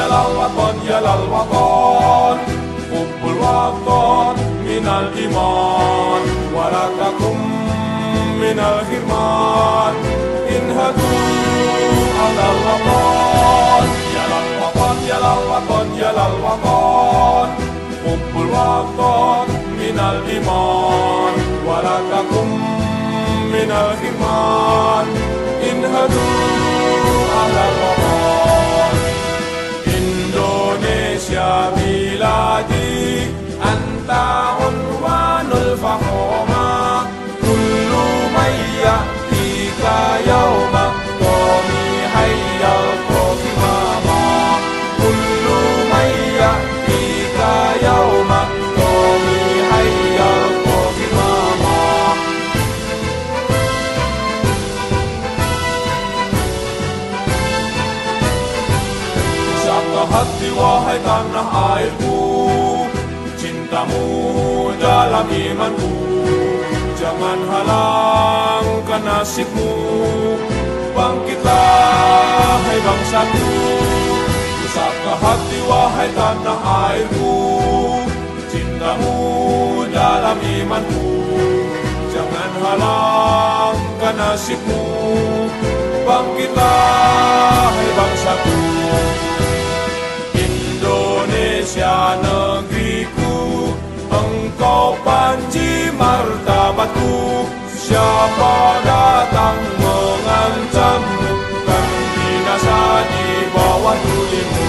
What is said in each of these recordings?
يا للوطن حب الوطن من الإيمان ولا تكن من الحرمان انهضوا على الوطن يا للوطن يا للوطن يا للوطن حب الوطن من الإيمان ولا تكن من الحرمان انهضوا على الوطن Indonesia biladi anta unwanul fahoma kullu mayya tika yawma qawmi hayyal qawmama kullu mayya tika yawma qawmi hayyal qawmama Satu hati wahai tanah airku cintamu dalam imanku jangan halangkan nasibmu bangkitlah hai bangsaku satu hati wahai tanah airku cintamu dalam imanku jangan halangkan nasibmu bangkitlah hai bangsaku Indonesia negeriku engkau panji martabatku siapa datang mengancammu kan binasa di bawah tulimu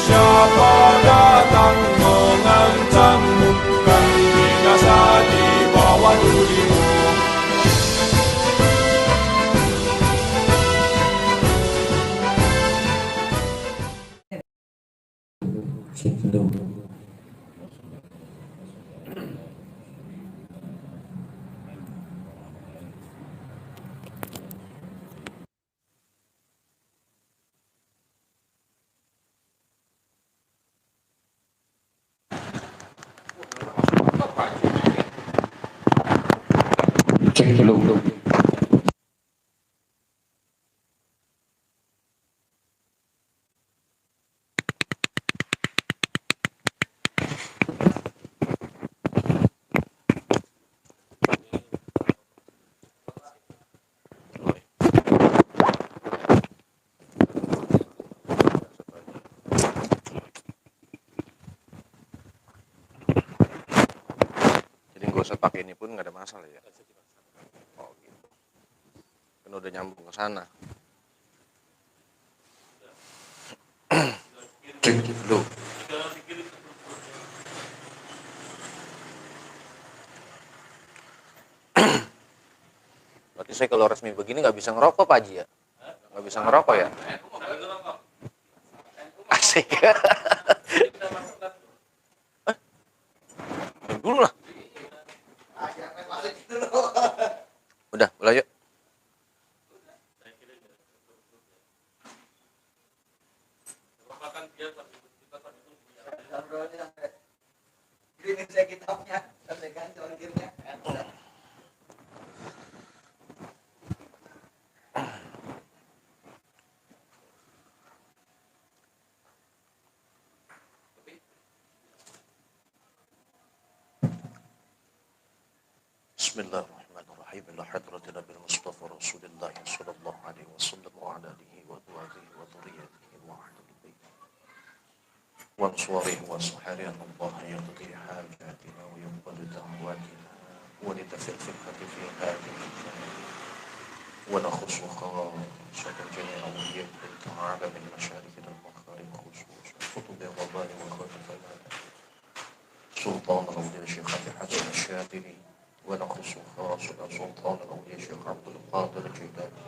siapa datang mengancammu kan binasa di bawah tulimu Cek dulu. Jadi nggak usah pakai ini pun nggak ada masalah ya. Oh gitu. Kan udah nyambung ke sana. Cek dulu. Berarti saya kalau resmi begini nggak bisa ngerokok Pak Haji ya? Nggak bisa ngerokok ya? Asik. Dulu lah. Udah, mulai yuk. Bismillahirrahmanirrahim. Ila hadratin Nabil Mustafa Rasulullah sallallahu alaihi wasallam wa ala alihi wa azwajihi wa dhurriyyatihi wa ahli baitihi wa ansarihi wa sahbihi Allah yaqdi hajatina wa yuqbal da'watina wa litafil fiqhati fi hadhihi wa nakhussu khawasatan jami'a awliya'ihi ta'ala min masharikil al-maghrib khusus kutub al-rabbani wa khatib Sultan al-Awliya Syekh Abdul Hasan Al-Syadili ونخص خاصة سلطان الأولياء الشيخ عبد القادر الجيلاني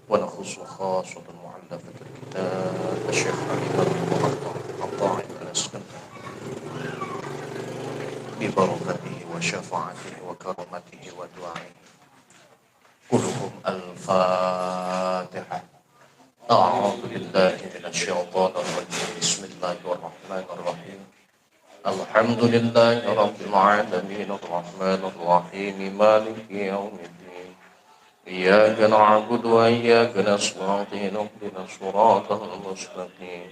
ونخص خاصة مؤلفة الكتاب الشيخ حبيب المقطع الطاعن الأسكندري ببركته وشفاعته وكرمته ودعائه كلهم الفاتحة أعوذ بالله من الشيطان الرجيم بسم الله الرحمن الرحيم الحمد لله رب العالمين الرحمن الرحيم مالك يوم الدين إياك نعبد وإياك نستعين اهدنا الصراط المستقيم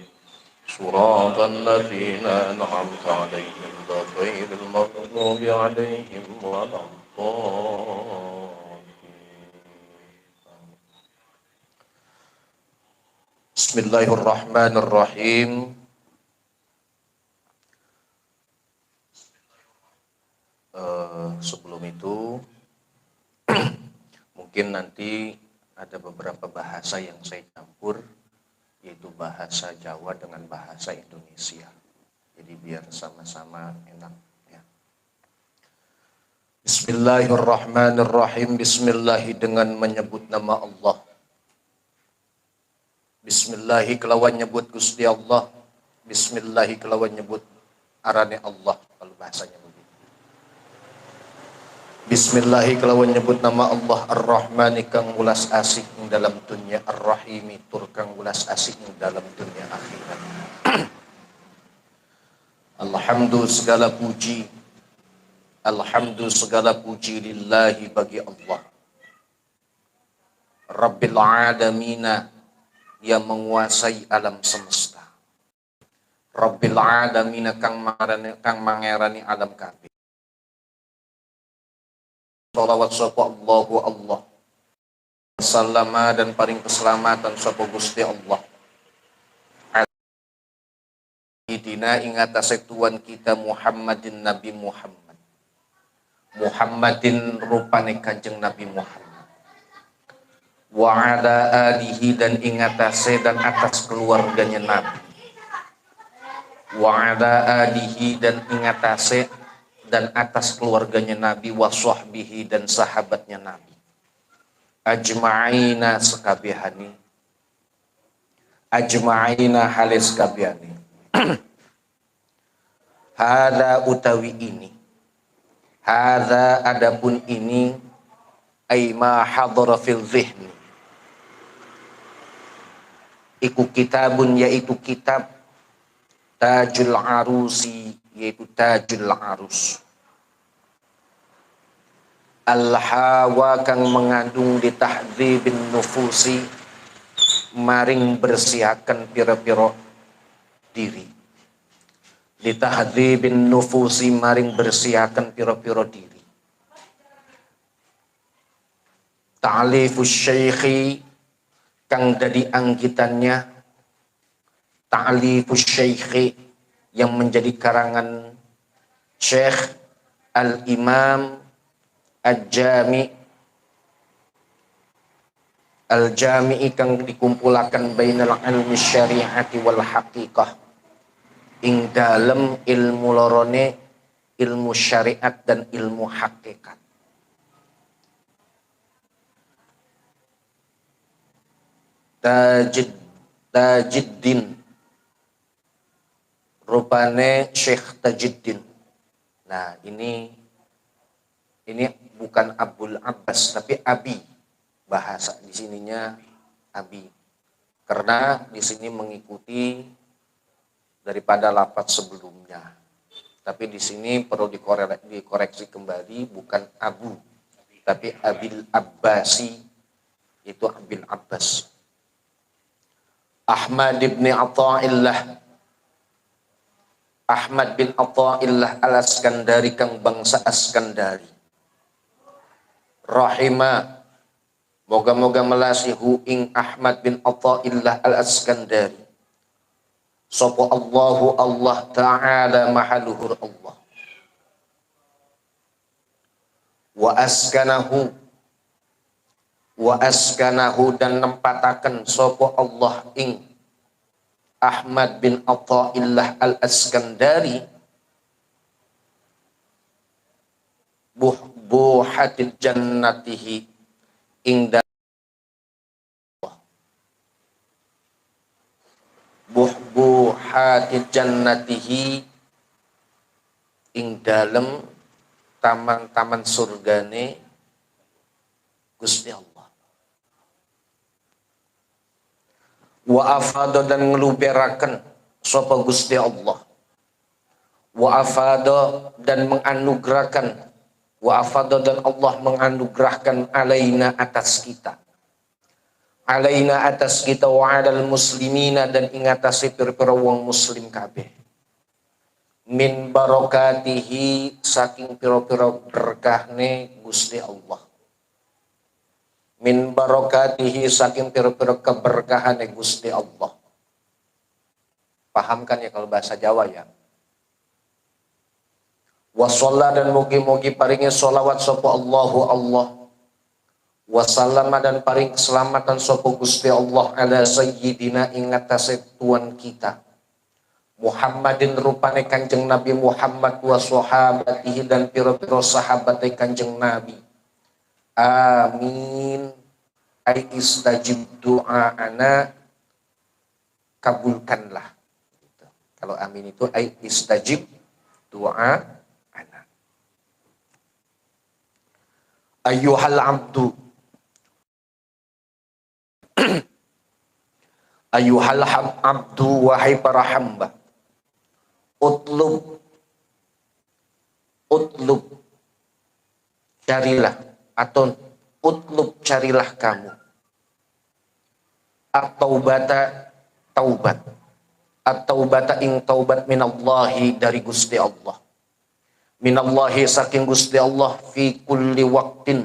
صراط الذين أنعمت عليهم غير المغضوب عليهم ولا الضالين. بسم الله الرحمن الرحيم. Sebelum itu mungkin nanti ada beberapa bahasa yang saya campur, yaitu bahasa Jawa dengan bahasa Indonesia. Jadi biar sama-sama enak ya. Bismillahirrahmanirrahim. Bismillahi dengan menyebut nama Allah. Bismillahi kelawan nyebut Gusti Allah. Bismillahi kelawan nyebut arane Allah kalau bahasanya begitu. Bismillahi kelawan nyebut nama Allah Ar-Rahmani kang ulas asik ing dalam dunia, Ar-Rahimi tur kang ulas asik ing dalam dunia akhirat. Alhamdulillah segala puji lillahi bagi Allah Rabbil Alamina yang menguasai alam semesta, Rabbil Alamina kang mangerani alam kabeh. Salawat sapa Allahu Allah. Salama dan paring keselamatan sapa Gusti Allah. Idina ing atase tuan kita Muhammadin Nabi Muhammad. Muhammadin rupane Kanjeng Nabi Muhammad. Wa ala alihi dan ing atase dan atas keluarganya Nabi. Wa ala alihi dan ing atase dan atas keluarganya Nabi, wa sahbihi dan sahabatnya Nabi, ajma'ina sekabehani, ajma'ina halis kabehani. Hada utawi ini, hada adapun ini, ay ma hadara fil zihni, iku kitabun yaitu kitab Tajul Arusi, yaitu Tajul Arus. Al-hawa kang mengandung di tahdzibin nufusi, maring bersihaken pira-pira diri. Di tahdzibin nufusi, maring bersihaken pira-pira diri. Ta'lifus syaikhi kang dadi anggitannya, Ta'lifus syaikhi yang menjadi karangan Syekh Al-Imam Al-Jami'i kang dikumpulakan bainal ilmi syari'ati wal haqiqah, ing dalem ilmu lorone, ilmu syariat dan ilmu hakikat. Tajiddin rupane Syekh Tajiddin. Nah, ini bukan Abul Abbas tapi Abi, bahasa di sininya Abi, karena di sini mengikuti daripada lafaz sebelumnya. Tapi di sini perlu dikoreksi kembali, bukan Abu tapi Abil Abbasi, itu Abil Abbas. Ahmad bin Athaillah, Ahmad bin Athaillah al-Askandari kang bangsa Askandari. Rahimah, moga-moga melasihu ing Ahmad bin Athaillah al-Askandari sapa Allahu Allah Ta'ala mahaluhur Allah. Wa askanahu dan nempataken sapa Allah ing Ahmad bin Athaillah al-Askandari buhatil jannatihi ing buhatil jannatihi ing dalem taman-taman surgane Gusti Allah. Wa afada dan ngeluberaken sapa Gusti Allah. Wa afada dan menganugerahkan, wa afada dan Allah menganugerahkan alaina atas kita, alaina atas kita wa alal muslimina dan ingatasi pira-pira wong muslim kabeh min barokatihi saking pira-pira berkahne Gusti Allah, min barokatihi saking pira-pira keberkahane Gusti Allah. Pahamkan ya kalau bahasa Jawa ya. Wasalla dan mugi-mugi paringnya sholawat sapa Allahu Allah, wasallama dan paring keselamatan sapa Gusti Allah ala sayyidina ing atase tuan kita Muhammadin rupane Kanjeng Nabi Muhammad wa sahabatihi dan pira-pira sahabate Kanjeng Nabi. Amin. Ai istajib doa'ana, kabulkanlah. Kalau amin itu ai istajib doa ana. Ayyuhal abdu ayyuhal abdu wahai para hamba, utlub carilah atau utlub carilah kamu at-taubata taubat, at-taubata ing taubat minallahi dari Gusti Allah, minallahi saking Gusti Allah fi kulli waqtin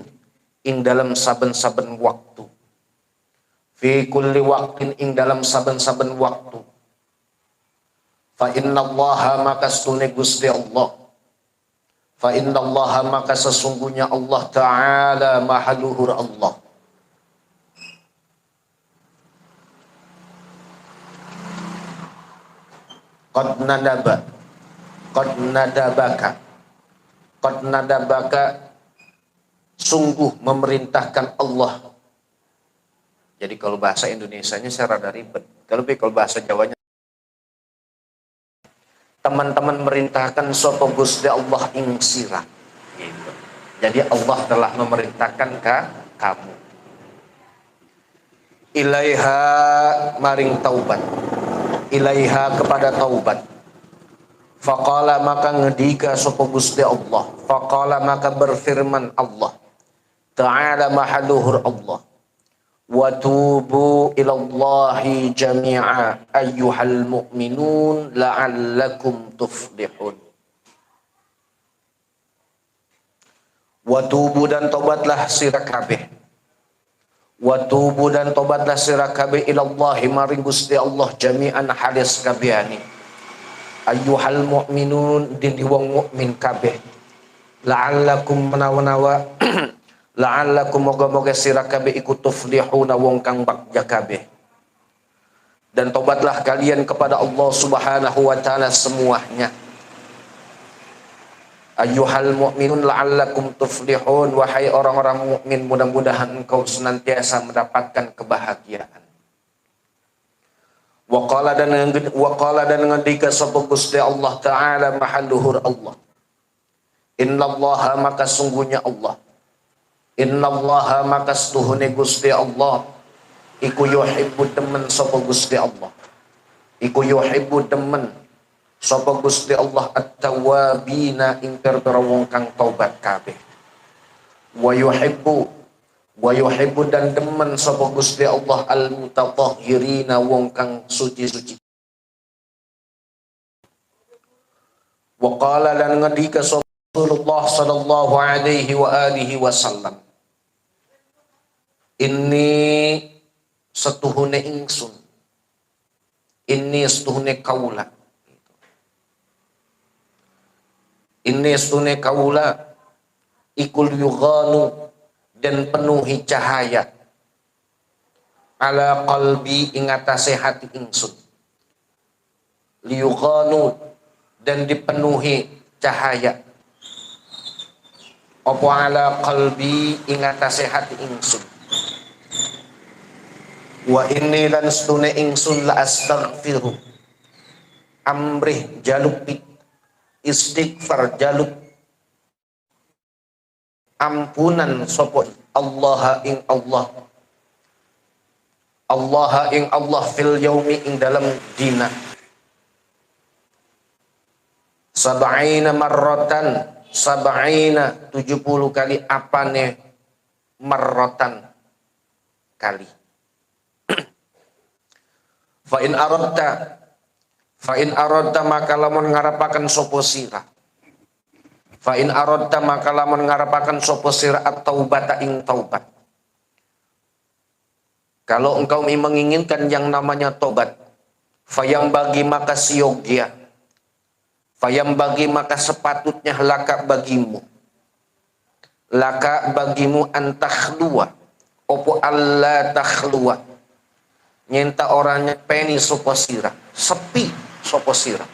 ing dalam saben-saben waktu, fi kulli waqtin ing dalam saben-saben waktu. Fa innallaha maka sesungguhnya Gusti Allah, fa innallaha maka sesungguhnya Allah Ta'ala maha luhur Allah, qad nadabaka sungguh memerintahkan Allah. Jadi kalau bahasa Indonesianya saya rada ribet, kalau bahasa Jawanya teman-teman merintahkan sapa Gusti Allah ing sirah gitu. Jadi Allah telah memerintahkan kamu ilaiha maring taubat, ilaiha kepada taubat. Faqala maka ngedika sapa Gusti Allah, faqala maka berfirman Allah Ta'ala mahaluhur Allah, wa tubu ilallahi jami'a ayyuhal mu'minun la'allakum tuflihun. Wa tubu dan tobatlah sira kabeh, wa tubu dan tobatlah sira kabeh ilallahi maring Gusti Allah jami'an halis kabehani ayyuhal mu'minun di wong mukmin kabeh, la'allakum menawa la'allakum moga-moga sira kabeh iku tuflihuna wong kang bagja kabeh. Dan tobatlah kalian kepada Allah Subhanahu wa taala semuanya. Ayyuhal mu'minun la'allakum tuflihun, wahai orang-orang mukmin mudah-mudahan engkau senantiasa mendapatkan kebahagiaan. Wa qala dan ngendika sapa Gusti Allah Ta'ala mahaluhur Allah, innallaha maka sungguhnya Allah, innallaha maka setuhune Gusti Allah iku yuhibbu demen sapa Gusti Allah, iku yuhibbu demen sapa Gusti Allah at-tawwabina ing pira-pira wong kang taubat kabeh, wa yuhibbu dan demen sapa Gusti Allah al-mutatahhirina wong kang suci-suci. Wa qala dan ngendika sapa Rasulullah sallallahu alaihi wa alihi wasallam, ini setuhune ingsun, ini setuhune kaula, ini setuhune kaula ikul yughanu dan penuhi cahaya ala qalbi ing atase hati ingsun, liyughanu dan dipenuhi cahaya apa ala qalbi ing atase hati ingsun, wa inni lan stune ingsun la astaghfiru amrih jaluk istighfar jaluk ampunan sapa Allah ing Allah, Allah ing Allah fil yaumi ing dalam dina sab'ina marratan, sab'ina 70 kali, apane marratan kali, Fa in aradta maka lamun ngarapaken sapa sira. Fa in aradta maka lamun ngarapaken sapa sira at-taubata ing taubat. Kalau engkau menginginkan yang namanya tobat, fayam bagi maka siyogia, fayam bagi maka sepatutnya laka bagimu antakhlua, opo alla takhlua, nyenta orangnya peni sopo sira, sepi sopo sira,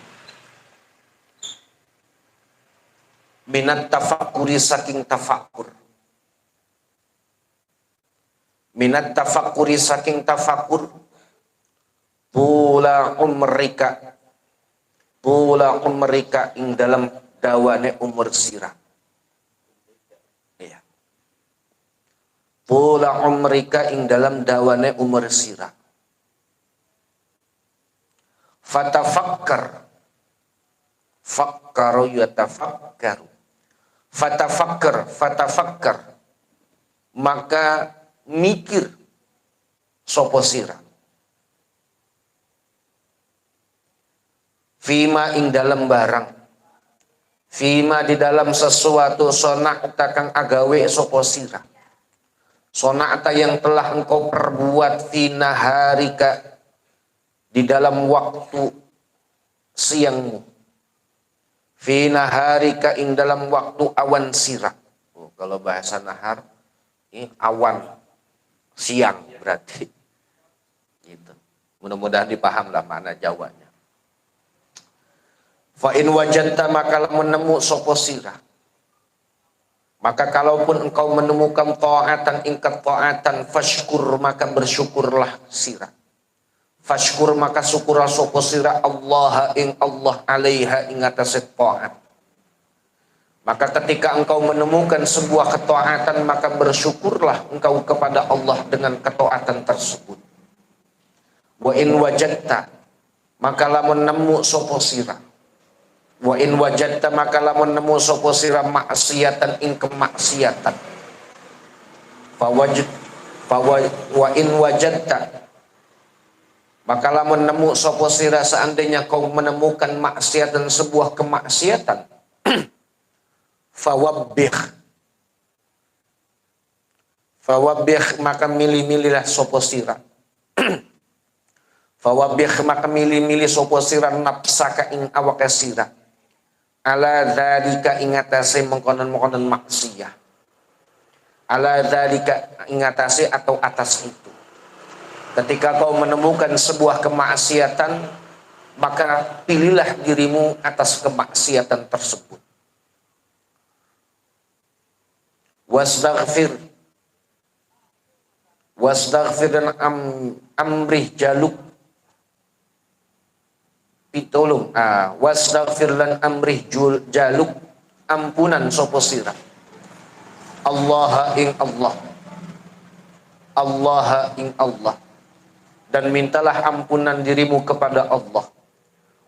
minat tafakuri saking tafakur. Minat tafakuri saking tafakur, pula umrika ing dalam dawane umur sira. Ya. Pula umrika ing dalam dawane umur sira. Fatafakkar, fakkaru yatafakkaru. Fatafakkar, maka mikir sopo sira. Fima ing dalam barang, fima di dalam sesuatu sona'ta kang agawe sopo sira. Sona'ta yang telah engkau perbuat fi naharika di dalam waktu siangmu. Fi naharika ing dalam waktu awan sira. Kalau bahasa nahar ini awan siang berarti gitu. Mudah-mudahan dipaham lah makna Jawanya. Fa in wajadta maka menemu sopo sira, maka kalaupun engkau menemukan ta'atan ingkat ta'atan, fashkur maka bersyukurlah sira. Fashkur maka syukurlah sopo sira Allah ing Allah alaiha ing atase ta'at. Maka ketika engkau menemukan sebuah ketaatan, maka bersyukurlah engkau kepada Allah dengan ketaatan tersebut. Wa in wajadta maka lamun nemu sapa sira. Wa in wajadta maka lamun nemu sapa sira maksiatan ing kemaksiatan. Wa in wajadta maka lamun nemu sapa sira seandainya kau menemukan maksiatan sebuah kemaksiatan. Fawabbih maka milih-milihlah sopo sira. Fawabbih maka milih-milih sopo sira nafsaka ing awake sira. Ala dzalika ing atase mengkonon-mengkonon maksiyah. Ala dzalika ing atase atau atas itu. Ketika kau menemukan sebuah kemaksiatan, maka pilihlah dirimu atas kemaksiatan tersebut. Wastaghfir dan amrih jaluk pitulung. Wastaghfir lan amrih jaluk ampunan sapa sira. Allah ing Allah. Allah ing Allah. Dan mintalah ampunan dirimu kepada Allah.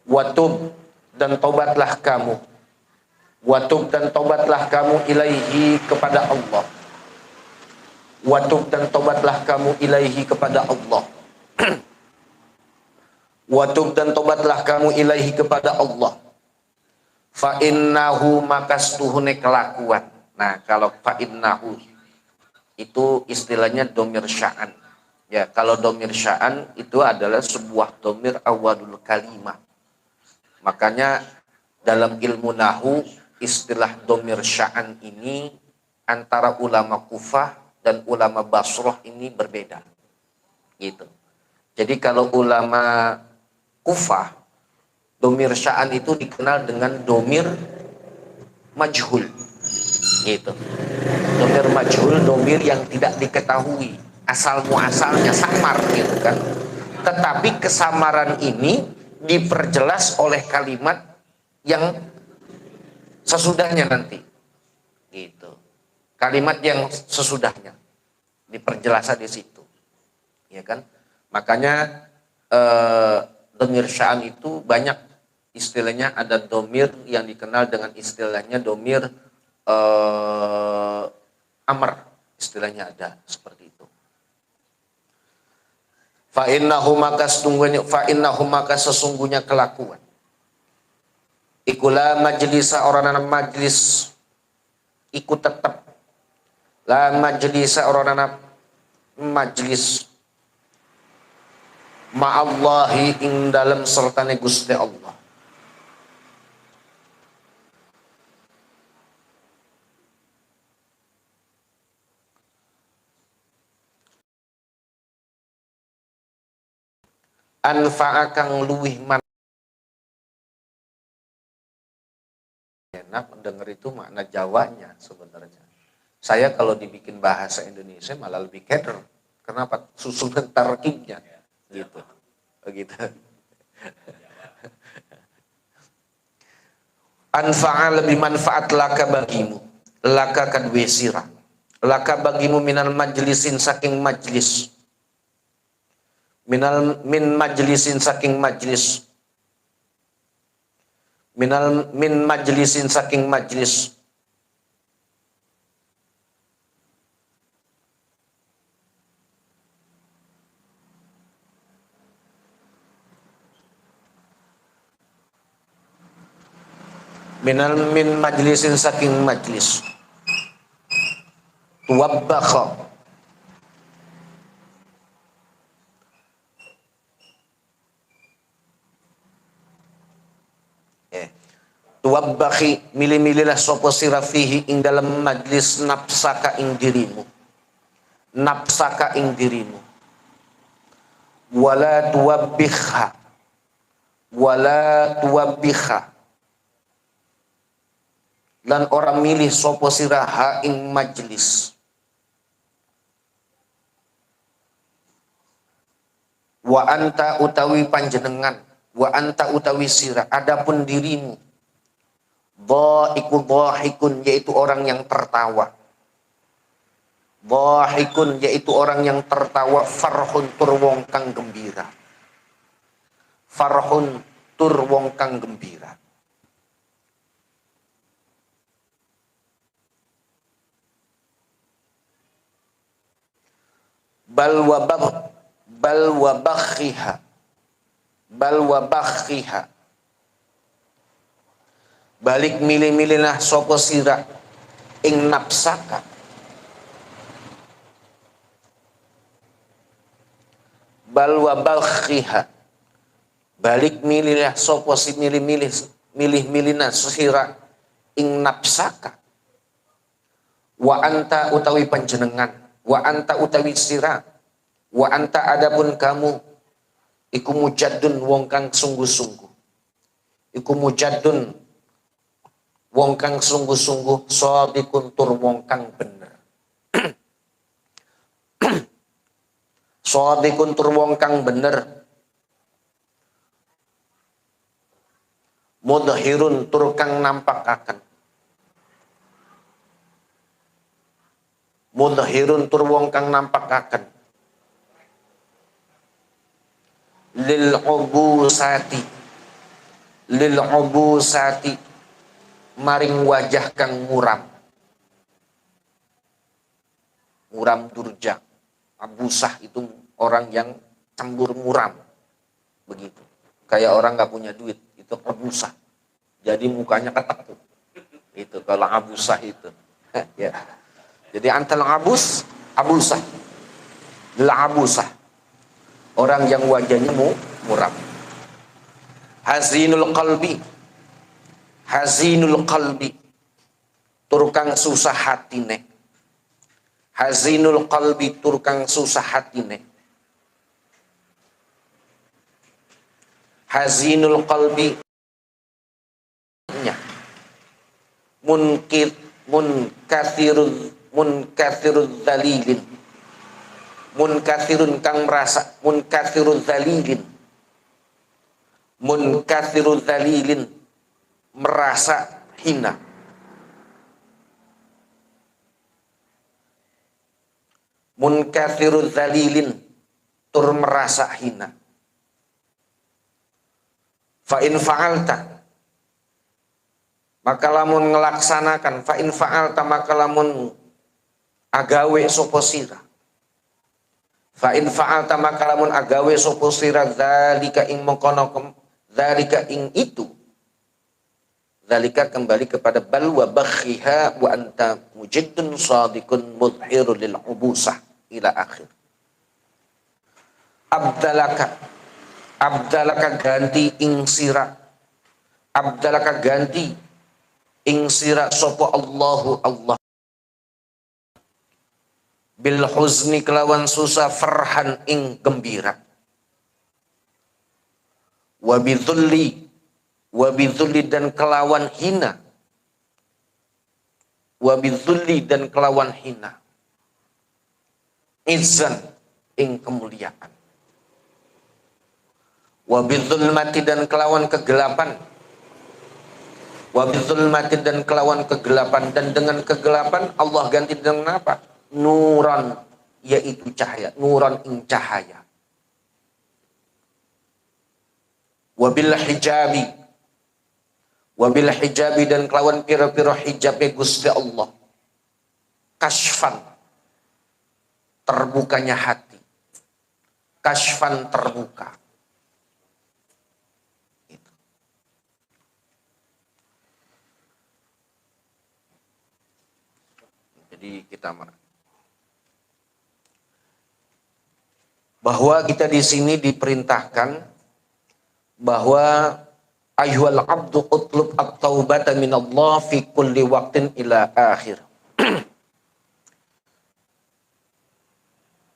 Watub dan tobatlah kamu. Watub dan tobatlah kamu ilaihi kepada Allah. Watub dan tobatlah kamu ilaihi kepada Allah. Watub dan tobatlah kamu ilaihi kepada Allah. Fa innahu makastuhune kelakuan. Nah, kalau fa innahu itu istilahnya domir sya'an. Ya, kalau domir sya'an itu adalah sebuah domir awalul kalimah. Makanya dalam ilmu nahu istilah domir sya'an ini antara ulama Kufah dan ulama Basrah ini berbeda. Gitu. Jadi kalau ulama Kufah, domir sya'an itu dikenal dengan domir majhul. Gitu. Domir majhul, domir yang tidak diketahui asal muasalnya, samar gitu kan. Tetapi kesamaran ini diperjelas oleh kalimat yang sesudahnya nanti, gitu. Kalimat yang sesudahnya diperjelas di situ, ya kan? Makanya domir sya'an itu banyak istilahnya. Ada domir yang dikenal dengan istilahnya domir amr, istilahnya ada seperti itu. Fa innahu maka sesungguhnya kelakuan ikulah majlisa orang anak majlis ikut tetap la majlisa orang anak majlis ma'allahi ing dalam sertane Gusti Allah anfa'a kang luwih man enak mendengar itu makna Jawanya sebenarnya. Saya kalau dibikin bahasa Indonesia malah lebih keder. Kenapa? Susunan tarkibnya gitu. Begitu. Anfa'a lebih manfaat laka bagimu. Laka kadwe sirah. Laka bagimu minal majlisin saking majlis. Min majlisin saking majlis. Min majlisin saking majlis. Min majlisin saking majlis. Tuwabbakha. Tuwabbakhi milih-milihlah sopo sira fihi ing dalam majlis nafsaka ing dirimu. Nafsaka ing dirimu. Wala tuwabbikha. Wala tuwabbikha. Dan orang milih sopo sira ha ing majlis. Wa anta utawi panjenengan. Wa anta utawi sira. Adapun dirimu. Dhahikun yaitu orang yang tertawa. Dhahikun yaitu orang yang tertawa. Farhun tur wong kang gembira. Farhun tur wong kang gembira. Bal wa bakhiha. Balik milih-milihlah sopo sira ing nafsaka. Bal wa bakhiha. Balik milihlah sopo si milih-milihna sira ing nafsaka. Wa anta utawi panjenengan. Wa anta utawi sira. Wa anta adapun kamu. Iku mujaddun wong kang sungguh-sungguh. Iku mujaddun wong kang sungguh-sungguh. Shadikun tur wong kang bener. Shadikun tur wong kang bener. Mudhirun tur kang nampakaken. Mudhirun tur wong kang nampakaken. Lil ubusati maring wajah kang muram. Muram durja. Abusah itu orang yang cembur muram. Begitu. Kayak orang gak punya duit. Itu abusah. Jadi mukanya ketak tuh. Itu kalau abusah itu. Ya. Jadi antal abus, abusah. La abusah. Orang yang wajahnya muram. Hazinul qalbi. Hazinul qalbi. Turkang susah hatine. Hazinul qalbi turkang susah hatine. Hazinul qalbi. Munkathirul dalilin. Munkathirun kang merasa. Munkathirul dalilin. Munkathirul dalilin. Merasa hina. Munkathirul dalilin. Tur merasa hina. Fa in fa'alta. Maka lamun ngelaksanakan. Fa in fa'alta maka lamun agawe sopo sira. Fa in fa'alta maka lamun agawe sapa sira zalika ing mengkono zalika ing itu. Zalika kembali kepada bal wa bakhiha wa anta mujiddun sadiqun mudhirul lil ubusah ila akhir. Abdalaka ganti ing sira. Abdalaka ganti ing sira sapa Allahu Allah. Bil huzni kelawan susah farhan ing gembira. Wa bidhulli dan kelawan hina. Wa bidhulli dan kelawan hina. Izzan ing kemuliaan. Wa bidhulmati dan kelawan kegelapan. Wa bidhulmati dan kelawan kegelapan. Dan dengan kegelapan Allah ganti dengan apa? Nuran, yaitu cahaya. Nuran ing cahaya. Wabil hijabi dan kelawan pira-pira hijabnya Gusti Allah. Kasfan, terbukanya hati. Kasfan, terbuka. Gitu. Jadi kita bahwa kita di sini diperintahkan bahwa ayyuhal abdu utlub at-taubata minallah fi kulli waqtin ila akhir.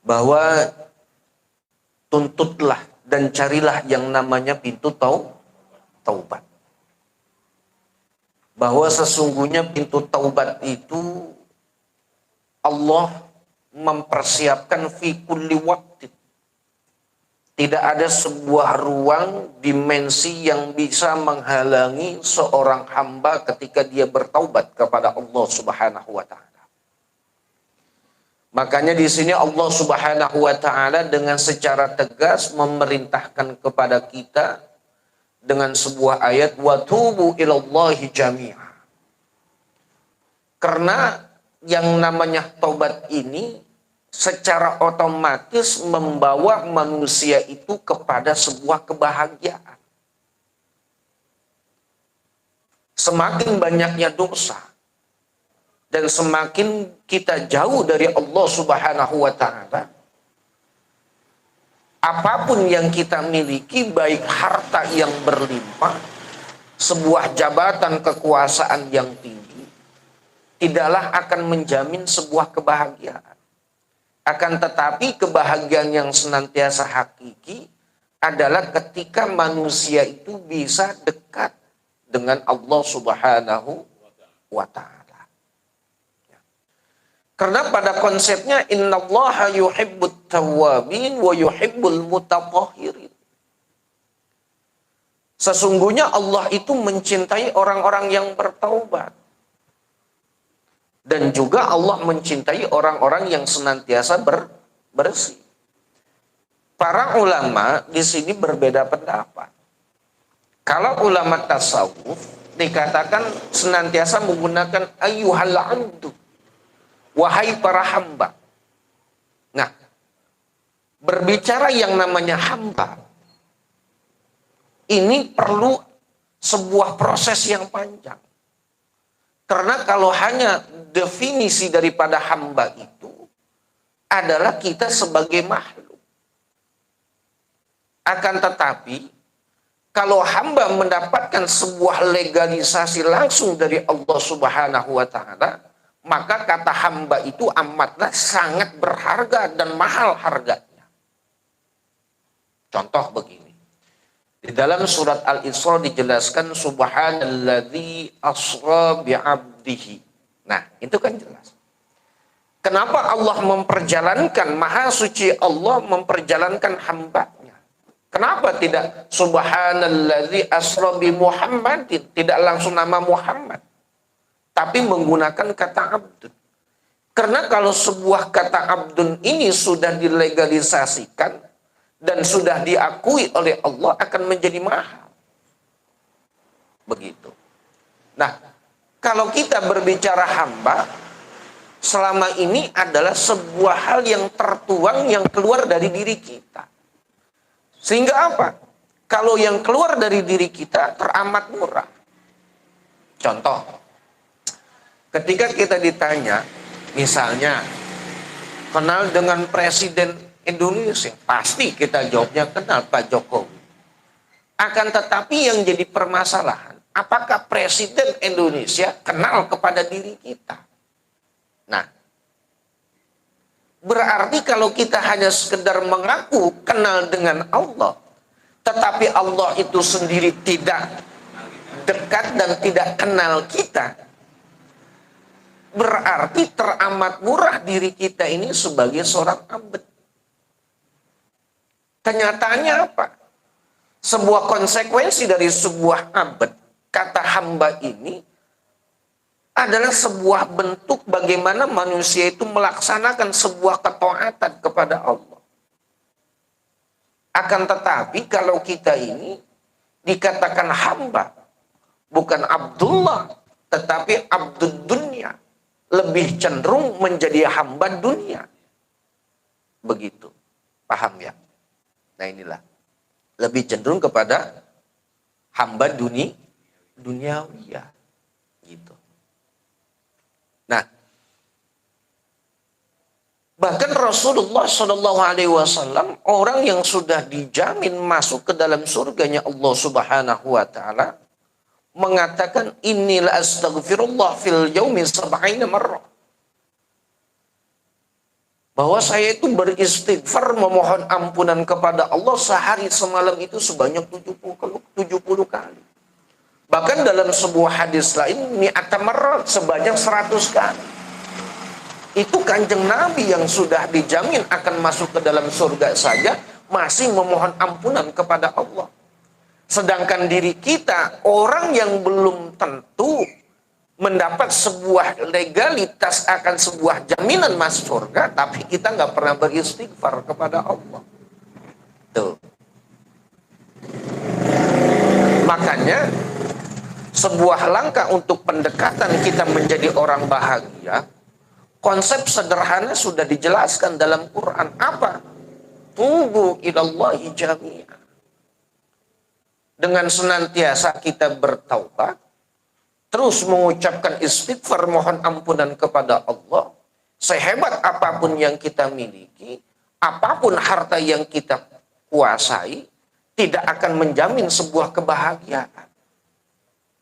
Bahwa tuntutlah dan carilah yang namanya pintu taubat. Bahwa sesungguhnya pintu taubat itu Allah mempersiapkan fi kulli waqtin. Tidak ada sebuah ruang, dimensi yang bisa menghalangi seorang hamba ketika dia bertaubat kepada Allah Subhanahu wa taala. Makanya di sini Allah Subhanahu wa taala dengan secara tegas memerintahkan kepada kita dengan sebuah ayat wa tubu ilallahi jami'a. Karena yang namanya taubat ini secara otomatis membawa manusia itu kepada sebuah kebahagiaan. Semakin banyaknya dosa dan semakin kita jauh dari Allah Subhanahu wa taala, apapun yang kita miliki, baik harta yang berlimpah, sebuah jabatan kekuasaan yang tinggi, tidaklah akan menjamin sebuah kebahagiaan. Akan tetapi kebahagiaan yang senantiasa hakiki adalah ketika manusia itu bisa dekat dengan Allah Subhanahu wa ta'ala. Karena pada konsepnya innallaha yuhibbut tawwabin wa yuhibbul mutatahhirin. Sesungguhnya Allah itu mencintai orang-orang yang bertaubat. Dan juga Allah mencintai orang-orang yang senantiasa bersih. Para ulama di sini berbeda pendapat. Kalau ulama tasawuf dikatakan senantiasa menggunakan ayyuhal abdu, wahai para hamba. Nah, berbicara yang namanya hamba, ini perlu sebuah proses yang panjang. Karena kalau hanya definisi daripada hamba itu adalah kita sebagai makhluk. Akan tetapi, kalau hamba mendapatkan sebuah legalisasi langsung dari Allah Subhanahu wa ta'ala, maka kata hamba itu amatlah sangat berharga dan mahal harganya. Contoh begini. Di dalam surat Al-Isra dijelaskan subhanalladzi asra bi'abdihi. Nah, itu kan jelas. Kenapa Allah memperjalankan, maha suci Allah memperjalankan hambanya? Kenapa tidak subhanalladzi asra bi Muhammadin, tidak langsung nama Muhammad, tapi menggunakan kata abdun? Karena kalau sebuah kata abdun ini sudah dilegalisasikan dan sudah diakui oleh Allah akan menjadi mahal. Begitu. Nah, kalau kita berbicara hamba, selama ini adalah sebuah hal yang tertuang yang keluar dari diri kita. Sehingga apa? Kalau yang keluar dari diri kita teramat murah. Contoh, ketika kita ditanya, misalnya, kenal dengan Presiden Indonesia, pasti kita jawabnya kenal Pak Jokowi. Akan tetapi yang jadi permasalahan, apakah Presiden Indonesia kenal kepada diri kita? Nah, berarti kalau kita hanya sekedar mengaku kenal dengan Allah, tetapi Allah itu sendiri tidak dekat dan tidak kenal kita, berarti teramat murah diri kita ini sebagai seorang abd. Kenyataannya apa? Sebuah konsekuensi dari sebuah abd, kata hamba ini, adalah sebuah bentuk bagaimana manusia itu melaksanakan sebuah ketaatan kepada Allah. Akan tetapi kalau kita ini dikatakan hamba, bukan Abdullah, tetapi abdud dunia, lebih cenderung menjadi hamba dunia. Begitu. Paham ya? Nah inilah. Lebih cenderung kepada hamba duniawi ya. Gitu. Nah, bahkan Rasulullah SAW, orang yang sudah dijamin masuk ke dalam surganya Allah Subhanahu wa Ta'ala, mengatakan inilah astaghfirullah fil yaumi sab'ina marrah. Bahwa saya itu beristighfar memohon ampunan kepada Allah sehari semalam itu sebanyak 70 kali. Bahkan dalam sebuah hadis lain mi'ata marrat, sebanyak 100 kali. Itu kanjeng Nabi yang sudah dijamin akan masuk ke dalam surga saja masih memohon ampunan kepada Allah. Sedangkan diri kita, orang yang belum tentu mendapat sebuah legalitas akan sebuah jaminan masuk surga, tapi kita nggak pernah beristighfar kepada Allah. Tuh. Makanya sebuah langkah untuk pendekatan kita menjadi orang bahagia, konsep sederhana sudah dijelaskan dalam Quran. Apa? Tubu ilallahi jami'an. Dengan senantiasa kita bertaubat, terus mengucapkan istighfar mohon ampunan kepada Allah, sehebat apapun yang kita miliki, apapun harta yang kita kuasai, tidak akan menjamin sebuah kebahagiaan.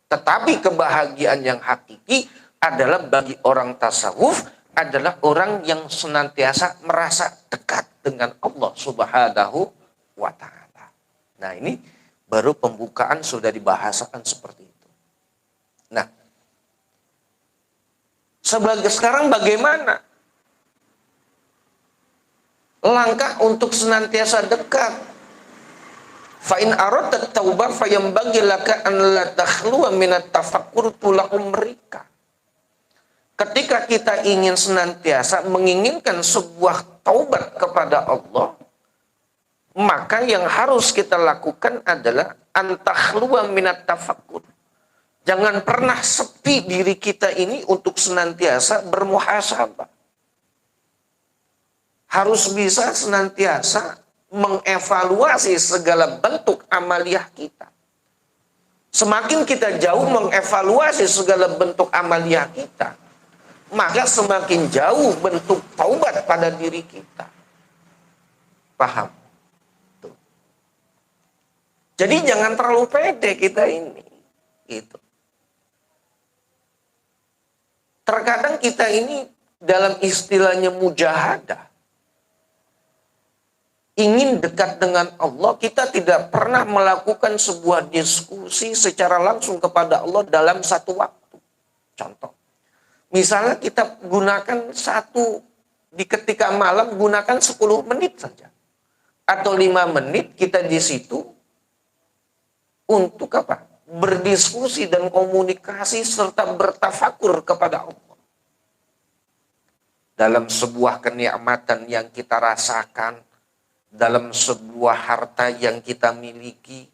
Tetapi kebahagiaan yang hakiki adalah bagi orang tasawuf, adalah orang yang senantiasa merasa dekat dengan Allah Subhanahu wa Ta'ala. Nah ini baru pembukaan sudah dibahasakan seperti itu. Nah, sekarang bagaimana langkah untuk senantiasa dekat? Fa in aradta taubah fayambaghi laka an la takhluwa minat tafakkur tula umrika. Ketika kita ingin senantiasa menginginkan sebuah taubat kepada Allah, maka yang harus kita lakukan adalah antakhluwa minat tafakkur. Jangan pernah sepi diri kita ini untuk senantiasa bermuhasabah. Harus bisa senantiasa mengevaluasi segala bentuk amaliyah kita. Semakin kita jauh mengevaluasi segala bentuk amaliyah kita, maka semakin jauh bentuk taubat pada diri kita. Paham? Jadi jangan terlalu pede kita ini. Gitu. Terkadang kita ini dalam istilahnya mujahadah, ingin dekat dengan Allah, kita tidak pernah melakukan sebuah diskusi secara langsung kepada Allah dalam satu waktu. Contoh, misalnya kita gunakan di ketika malam gunakan 10 menit saja. Atau 5 menit kita di situ untuk apa? Berdiskusi dan komunikasi serta bertafakur kepada Allah. Dalam sebuah kenikmatan yang kita rasakan, dalam sebuah harta yang kita miliki,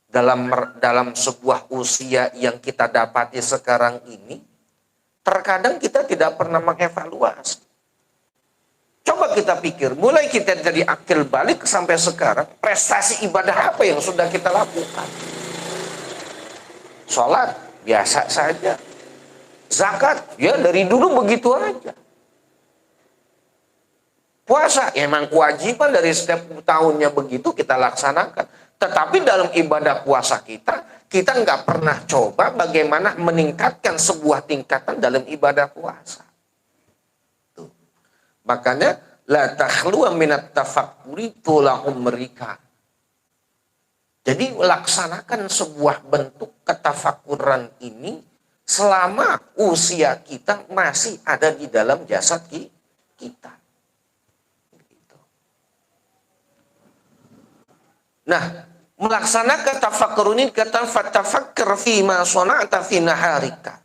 dalam sebuah usia yang kita dapati sekarang ini, terkadang kita tidak pernah mengevaluasi. Coba kita pikir, mulai kita dari akil balik sampai sekarang, prestasi ibadah apa yang sudah kita lakukan? Sholat, biasa saja. Zakat, ya dari dulu begitu aja. Puasa, ya emang kewajiban dari setiap tahunnya begitu kita laksanakan. Tetapi dalam ibadah puasa kita nggak pernah coba bagaimana meningkatkan sebuah tingkatan dalam ibadah puasa. Makanya la takhluwa minat tafakkuri tulahum mereka. Jadi laksanakan sebuah bentuk ketafakuran ini selama usia kita masih ada di dalam jasad kita. Nah, melaksanakan tafakkur ini kata fatafakkar fi ma sana'ta fi naharika.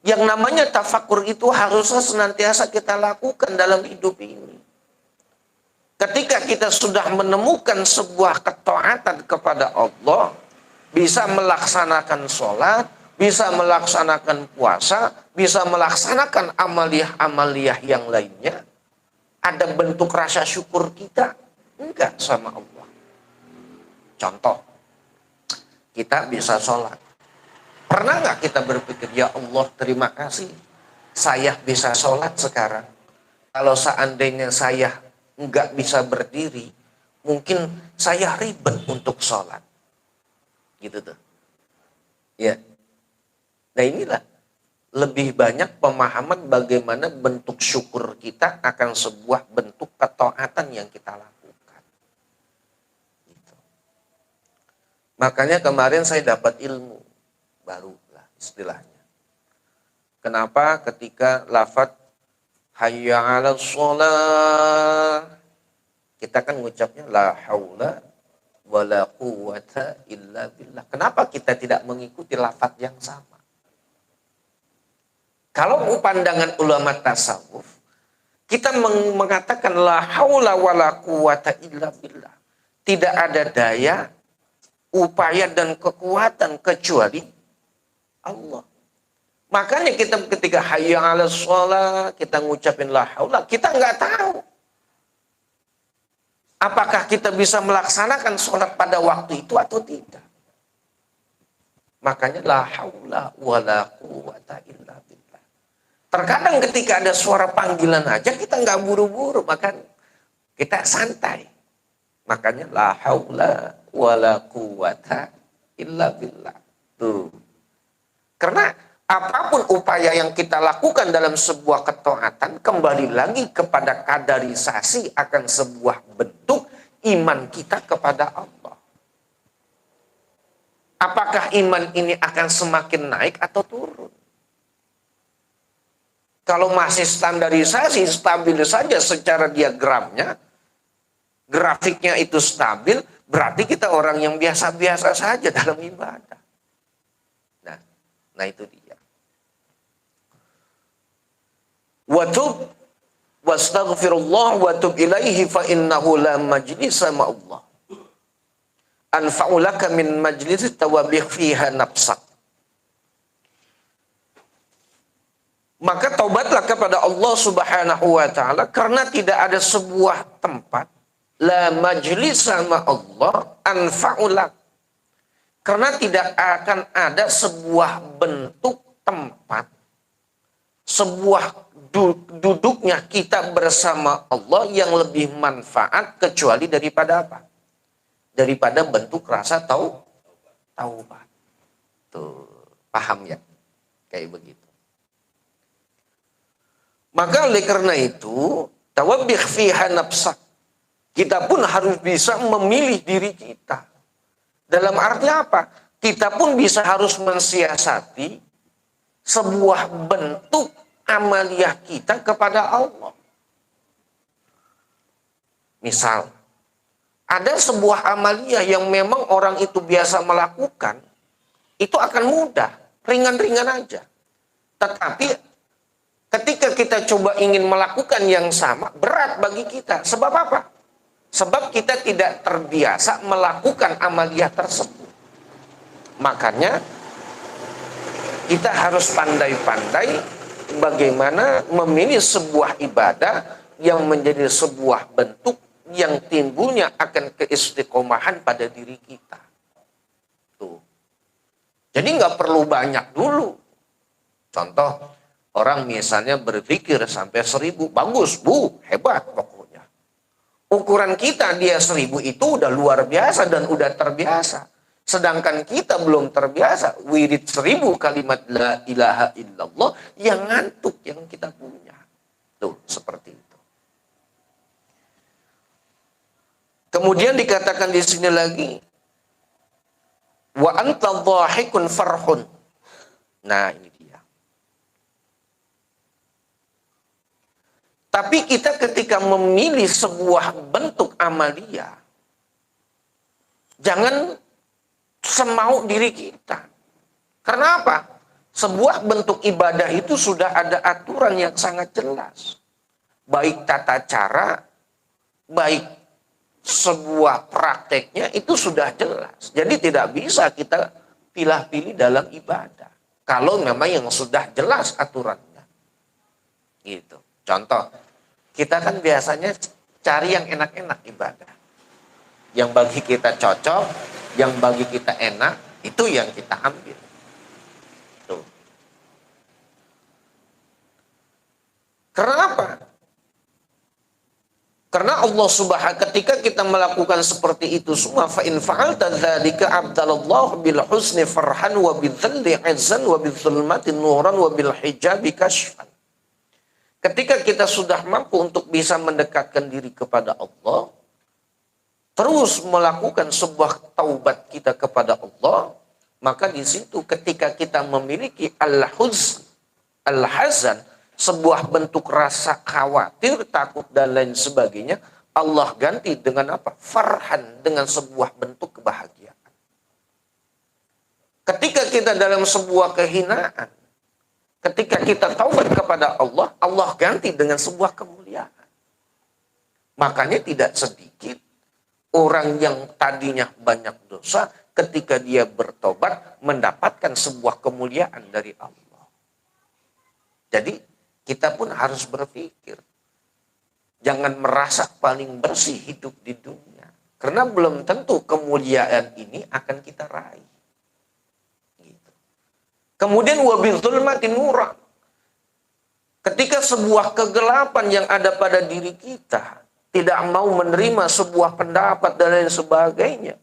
Yang namanya tafakur itu harusnya senantiasa kita lakukan dalam hidup ini. Ketika kita sudah menemukan sebuah ketaatan kepada Allah, bisa melaksanakan sholat, bisa melaksanakan puasa, bisa melaksanakan amaliyah-amaliyah yang lainnya, ada bentuk rasa syukur kita enggak sama Allah. Contoh, kita bisa sholat. Pernah nggak kita berpikir, ya Allah terima kasih saya bisa sholat sekarang. Kalau seandainya saya nggak bisa berdiri, mungkin saya ribet untuk sholat. Gitu tuh. Ya. Nah inilah lebih banyak pemahaman bagaimana bentuk syukur kita akan sebuah bentuk ketaatan yang kita lakukan. Gitu. Makanya kemarin saya dapat ilmu baru lah istilahnya. Kenapa ketika lafadz hayya 'alas shalah kita kan ngucapnya la haula wala quwwata illa billah. Kenapa kita tidak mengikuti lafadz yang sama? Kalau pandangan ulama tasawuf, kita mengatakan la haula wala quwwata illa billah. Tidak ada daya, upaya dan kekuatan kecuali Allah. Makanya kita ketika hayya 'alas shalah kita ngucapin la haula, kita nggak tahu apakah kita bisa melaksanakan sholat pada waktu itu atau tidak. Makanya la haula wala quwwata illa billah. Terkadang ketika ada suara panggilan aja kita nggak buru-buru, maka kita santai. Makanya la haula wala quwwata illa billah. Tuh. Karena apapun upaya yang kita lakukan dalam sebuah ketaatan, kembali lagi kepada kadarisasi akan sebuah bentuk iman kita kepada Allah. Apakah iman ini akan semakin naik atau turun? Kalau masih standarisasi, stabil saja secara diagramnya, grafiknya itu stabil, berarti kita orang yang biasa-biasa saja dalam ibadah. Nah itu dia. Watub wastaghfirullah watub ilaihi fa innahu la majlisa ma'allah. Anfa'u laka min majlis tawabih fiha nafsak. Maka taubatlah kepada Allah Subhanahu wa taala karena tidak ada sebuah tempat la majlisa ma'allah anfa'u lak. Karena tidak akan ada sebuah bentuk tempat, sebuah duduknya kita bersama Allah yang lebih manfaat kecuali daripada apa? Daripada bentuk rasa taubat. Tuh, paham ya? Kayak begitu. Maka oleh karena itu, tawabih fiha nafsak. Kita pun harus bisa memilih diri kita. Dalam arti apa? Kita pun bisa harus mensiasati sebuah bentuk amaliyah kita kepada Allah. Misal, ada sebuah amaliyah yang memang orang itu biasa melakukan, itu akan mudah, ringan-ringan aja. Tetapi ketika kita coba ingin melakukan yang sama, berat bagi kita. Sebab apa? Sebab kita tidak terbiasa melakukan amaliyah tersebut. Makanya kita harus pandai-pandai bagaimana memilih sebuah ibadah yang menjadi sebuah bentuk yang timbulnya akan keistiqomahan pada diri kita. Tuh. Jadi nggak perlu banyak dulu. Contoh, orang misalnya berpikir sampai 1000, bagus bu, hebat pokoknya. Ukuran kita dia 1000 itu udah luar biasa dan udah terbiasa. Sedangkan kita belum terbiasa, wirid 1000 kalimat la ilaha illallah yang ngantuk yang kita punya. Tuh, seperti itu. Kemudian dikatakan di sini lagi, wa anta dhahikun farhun. Nah, ini dia. Tapi kita ketika memilih sebuah bentuk amalia, jangan semau diri kita. Karena apa? Sebuah bentuk ibadah itu sudah ada aturan yang sangat jelas. Baik tata cara, baik sebuah prakteknya itu sudah jelas. Jadi tidak bisa kita pilih-pilih dalam ibadah. Kalau memang yang sudah jelas aturannya. Gitu. Contoh, kita kan biasanya cari yang enak-enak ibadah. Yang bagi kita cocok, yang bagi kita enak, itu yang kita ambil. Tuh. Kenapa? Karena Allah Subhanahu ketika kita melakukan seperti itu semua, fa in fa'alta dzalika abdalallahu bil husni farhan wa bidzalli izzan wa bidzulmati nuran wa bil hijabi kashfan. Ketika kita sudah mampu untuk bisa mendekatkan diri kepada Allah, terus melakukan sebuah taubat kita kepada Allah, maka di situ ketika kita memiliki al-hazan, sebuah bentuk rasa khawatir, takut dan lain sebagainya, Allah ganti dengan apa? Farhan, dengan sebuah bentuk kebahagiaan. Ketika kita dalam sebuah kehinaan, ketika kita taubat kepada Allah, Allah ganti dengan sebuah kemuliaan. Makanya tidak sedikit orang yang tadinya banyak dosa, ketika dia bertobat, mendapatkan sebuah kemuliaan dari Allah. Jadi, kita pun harus berpikir. Jangan merasa paling bersih hidup di dunia. Karena belum tentu kemuliaan ini akan kita raih. Gitu. Kemudian, wabil zulmati nuran. Ketika sebuah kegelapan yang ada pada diri kita, tidak mau menerima sebuah pendapat dan lain sebagainya,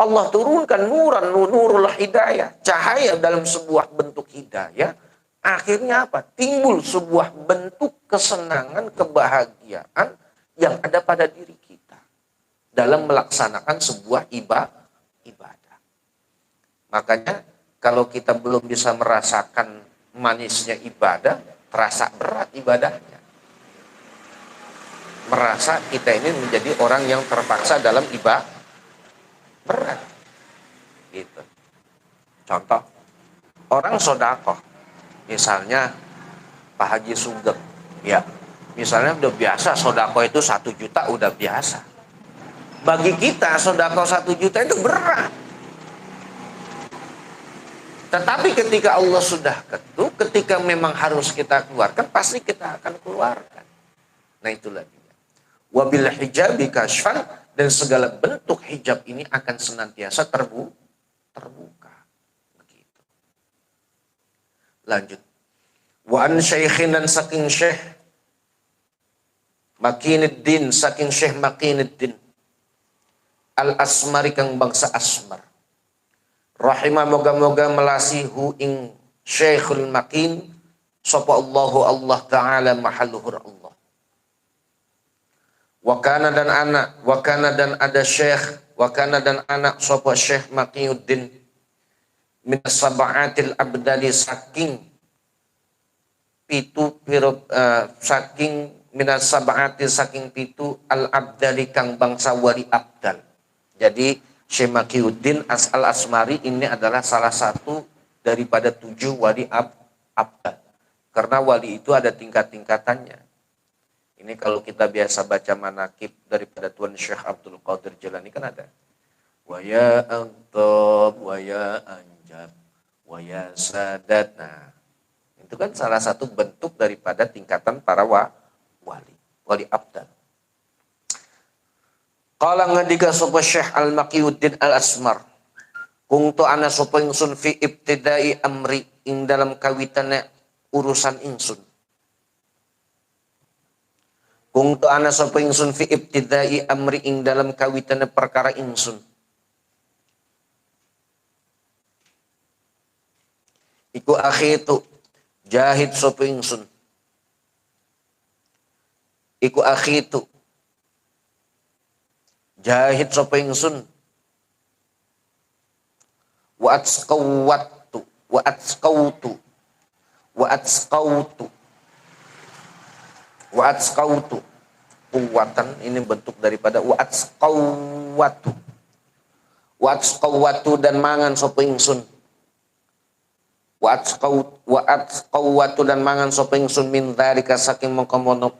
Allah turunkan nuran, nurul hidayah, cahaya dalam sebuah bentuk hidayah. Akhirnya apa? Timbul sebuah bentuk kesenangan, kebahagiaan yang ada pada diri kita dalam melaksanakan sebuah ibadah. Makanya kalau kita belum bisa merasakan manisnya ibadah, terasa berat ibadahnya. Merasa kita ini menjadi orang yang terpaksa dalam ibadah, berat. Gitu. Contoh, orang sedekah. Misalnya Pak Haji Sugeng, ya, misalnya udah biasa sedekah itu 1 juta udah biasa. Bagi kita sedekah 1 juta itu berat. Tetapi ketika Allah sudah ketuk, ketika memang harus kita keluarkan, pasti kita akan keluarkan. Nah itulah dia. Wabil hijabi kashfan, dan segala bentuk hijab ini akan senantiasa terbuka. Begitu. Lanjut. Wa an syaikhin, dan saking syekh Makinuddin, saking syekh Makinuddin al-Asmari kang bangsa Asmar. Rahimah moga-moga melasihu ing Syekhul Makin sapa Allahu Allah Ta'ala mahaluhur Allah. Wakana dan anak, wakana dan ada syekh, wakana dan anak sapa Syekh Makinuddin min sab'atil abdali saking pitu saking minas sab'ati saking pitu al-abdali kang bangsa wali abdal. Jadi Syekh Makiuddin al-Asmari ini adalah salah satu daripada 7 wali abdal. Karena wali itu ada tingkat-tingkatannya. Ini kalau kita biasa baca manakib daripada Tuan Syekh Abdul Qadir Jilani kan ada. Wa ya antab, wa ya anjab, wa ya sadat. Nah, itu kan salah satu bentuk daripada tingkatan para wali abdal. Qala ngendika sapa Syekh Al-Maqiyuddin Al-Asmar, kungtu ana sapa ingsun fi ibtidai amri ing dalam kawitane urusan ingsun. Kungtu ana sapa ingsun fi ibtidai amri ing dalam kawitane perkara ingsun. Iku akhitu jahid sapa ingsun. Iku akhitu jahid sapa ingsun. Wa atsqawtu wa atsqawtu wa atsqawtu wa atsqawtu kuwatan, ini bentuk daripada wa atsqawtu. Wa atsqawtu dan mangan sapa ingsun. Wa atsqawtu dan mangan sapa ingsun min dzalika saking mengkono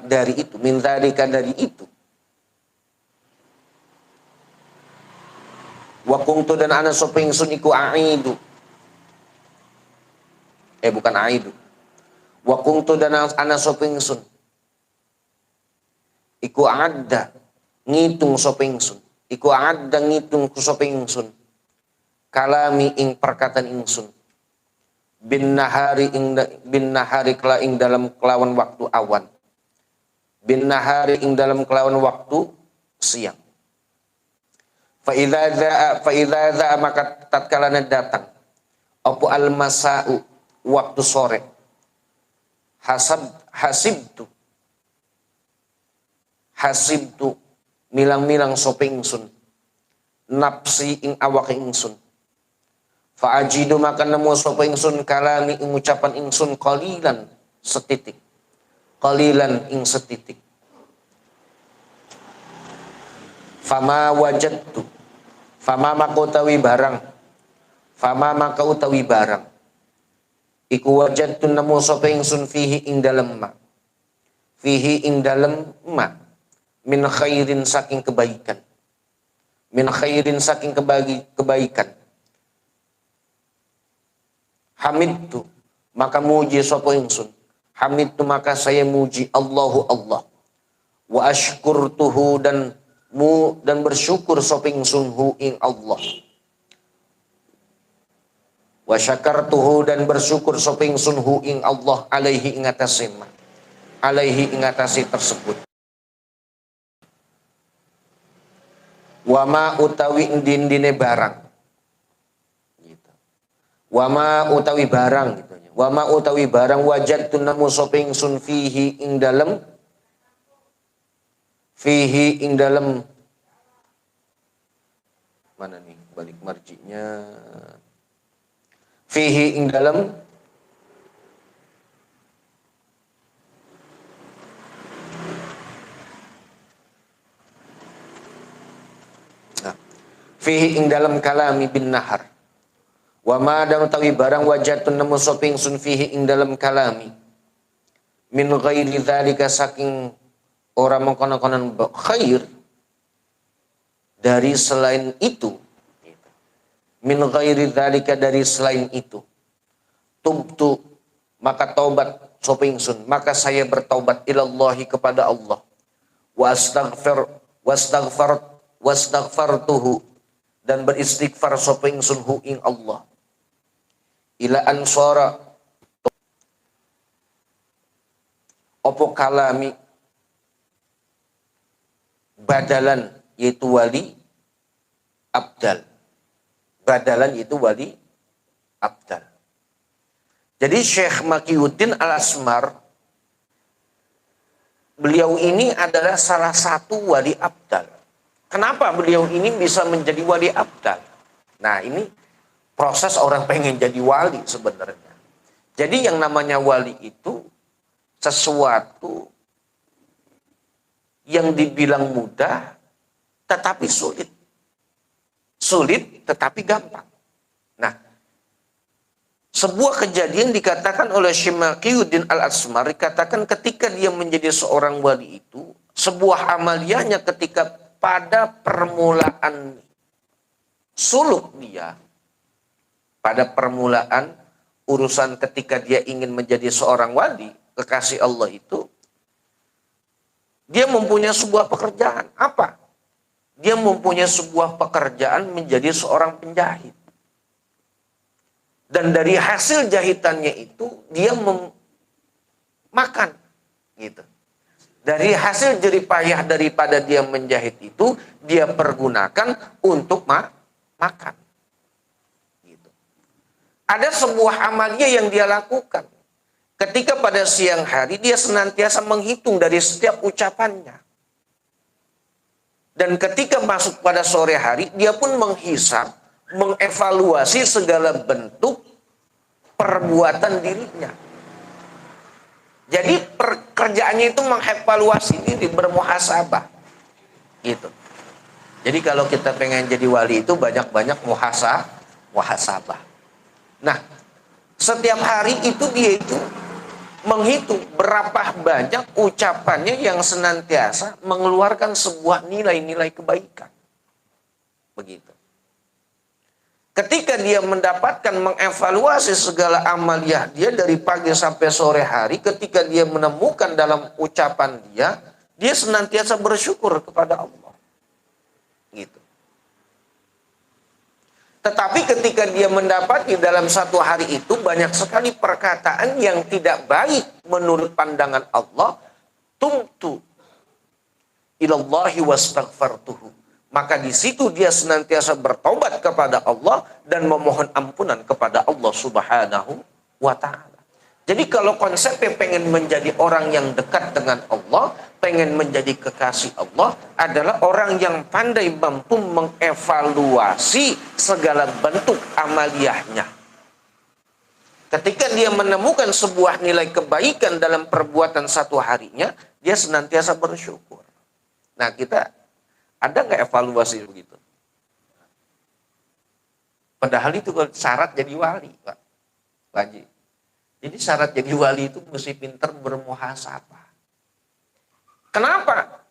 dari itu, min dzalika dari itu. Wa kuntu dan ana sapa ingsun iku aidu. Bukan aidu. Wa kuntu dan ana sapa ingsun iku adda ngitung sapa ingsun. Iku adda ngitung sapa ingsun kalami ing perkataan ingsun. Bin nahari kala ing dalam kelawan waktu awan. Bin nahari ing dalam kelawan waktu siang. Fa idza za maka tatkalana datang apa al-masa'u waktu sore. Hasibtu milang-milang sapa ingsun nafsi ing awak ingsun. Fa ajidu maka nemu sapa ingsun kalami ing ucapan ingsun qalilan setitik. Qalilan ing setitik. Fama wajadtu fama maka utawi barang fama maka utawi barang iku wajadtu nemu sapa ingsun fihi ing dalem ma fihi ing dalem ma min khairin saking kebaikan min khairin saking kebaikan hamidtu maka muji sapa ingsun hamidtu maka saya muji Allahu Allah wa ashkurtuhu dan bersyukur sapa ingsun hu ing Allah. Wa syakartuhu dan bersyukur sapa ingsun hu ing Allah alaihi ing atase tersebut. Wa ma utawi indine barang. Gitu. Wa ma utawi barang gitu. Wa ma utawi barang wajadtu nemu sapa ingsun fihi ing dalem mana nih balik marjinya fihi ing dalem fihi ing dalem kalami bin nahar wa ma dan utawi barang wajadun nemu sapa ingsun fihi ing dalem kalami min ghairi dzalika saking orang mengkonon-konon khair dari selain itu. Min ghairi dzalika dari selain itu. Tubtu maka taubat sapa ingsun, maka saya bertaubat ilallahi kepada Allah. Wastaghfartuhu dan beristighfar sapa ingsun hu ing Allah. Ila ansara opo kalami badalan yaitu wali abdal. Badalan yaitu wali abdal. Jadi Syekh Maqiyuddin Al-Asmar, beliau ini adalah salah satu wali abdal. Kenapa beliau ini bisa menjadi wali abdal? Nah, ini proses orang pengen jadi wali sebenarnya. Jadi yang namanya wali itu sesuatu yang dibilang mudah tetapi sulit. Sulit tetapi gampang. Nah, sebuah kejadian dikatakan oleh Syekh Maqiyuddin Al-Asmar, dikatakan ketika dia menjadi seorang wali itu, sebuah amaliyahnya ketika pada permulaan suluk dia, pada permulaan urusan ketika dia ingin menjadi seorang wali, kekasih Allah itu, dia mempunyai sebuah pekerjaan. Apa? Dia mempunyai sebuah pekerjaan menjadi seorang penjahit. Dan dari hasil jahitannya itu, dia makan. Gitu. Dari hasil jeripayah daripada dia menjahit itu, dia pergunakan untuk makan. Gitu. Ada sebuah amalia yang dia lakukan. Ketika pada siang hari, dia senantiasa menghitung dari setiap ucapannya. Dan ketika masuk pada sore hari, dia pun menghisap, mengevaluasi segala bentuk perbuatan dirinya. Jadi pekerjaannya itu mengevaluasi diri, bermuhasabah. Gitu. Jadi kalau kita pengen jadi wali itu banyak-banyak muhasabah. Nah, setiap hari itu dia itu menghitung berapa banyak ucapannya yang senantiasa mengeluarkan sebuah nilai-nilai kebaikan. Begitu. Ketika dia mendapatkan mengevaluasi segala amaliyah dia dari pagi sampai sore hari, ketika dia menemukan dalam ucapan dia senantiasa bersyukur kepada Allah. Gitu. Tetapi ketika dia mendapati dalam satu hari itu banyak sekali perkataan yang tidak baik menurut pandangan Allah, tumtu ilallahi wastaghfartuhu. Maka di situ dia senantiasa bertobat kepada Allah dan memohon ampunan kepada Allah Subhanahu wa ta'ala. Jadi kalau konsepnya pengen menjadi orang yang dekat dengan Allah, pengen menjadi kekasih Allah, adalah orang yang pandai mampu mengevaluasi segala bentuk amaliyahnya. Ketika dia menemukan sebuah nilai kebaikan dalam perbuatan satu harinya, dia senantiasa bersyukur. Nah, kita ada nggak evaluasi begitu? Padahal itu syarat jadi wali, Pak Haji. Jadi syarat jadi wali itu mesti pintar bermuhasabah. Kenapa?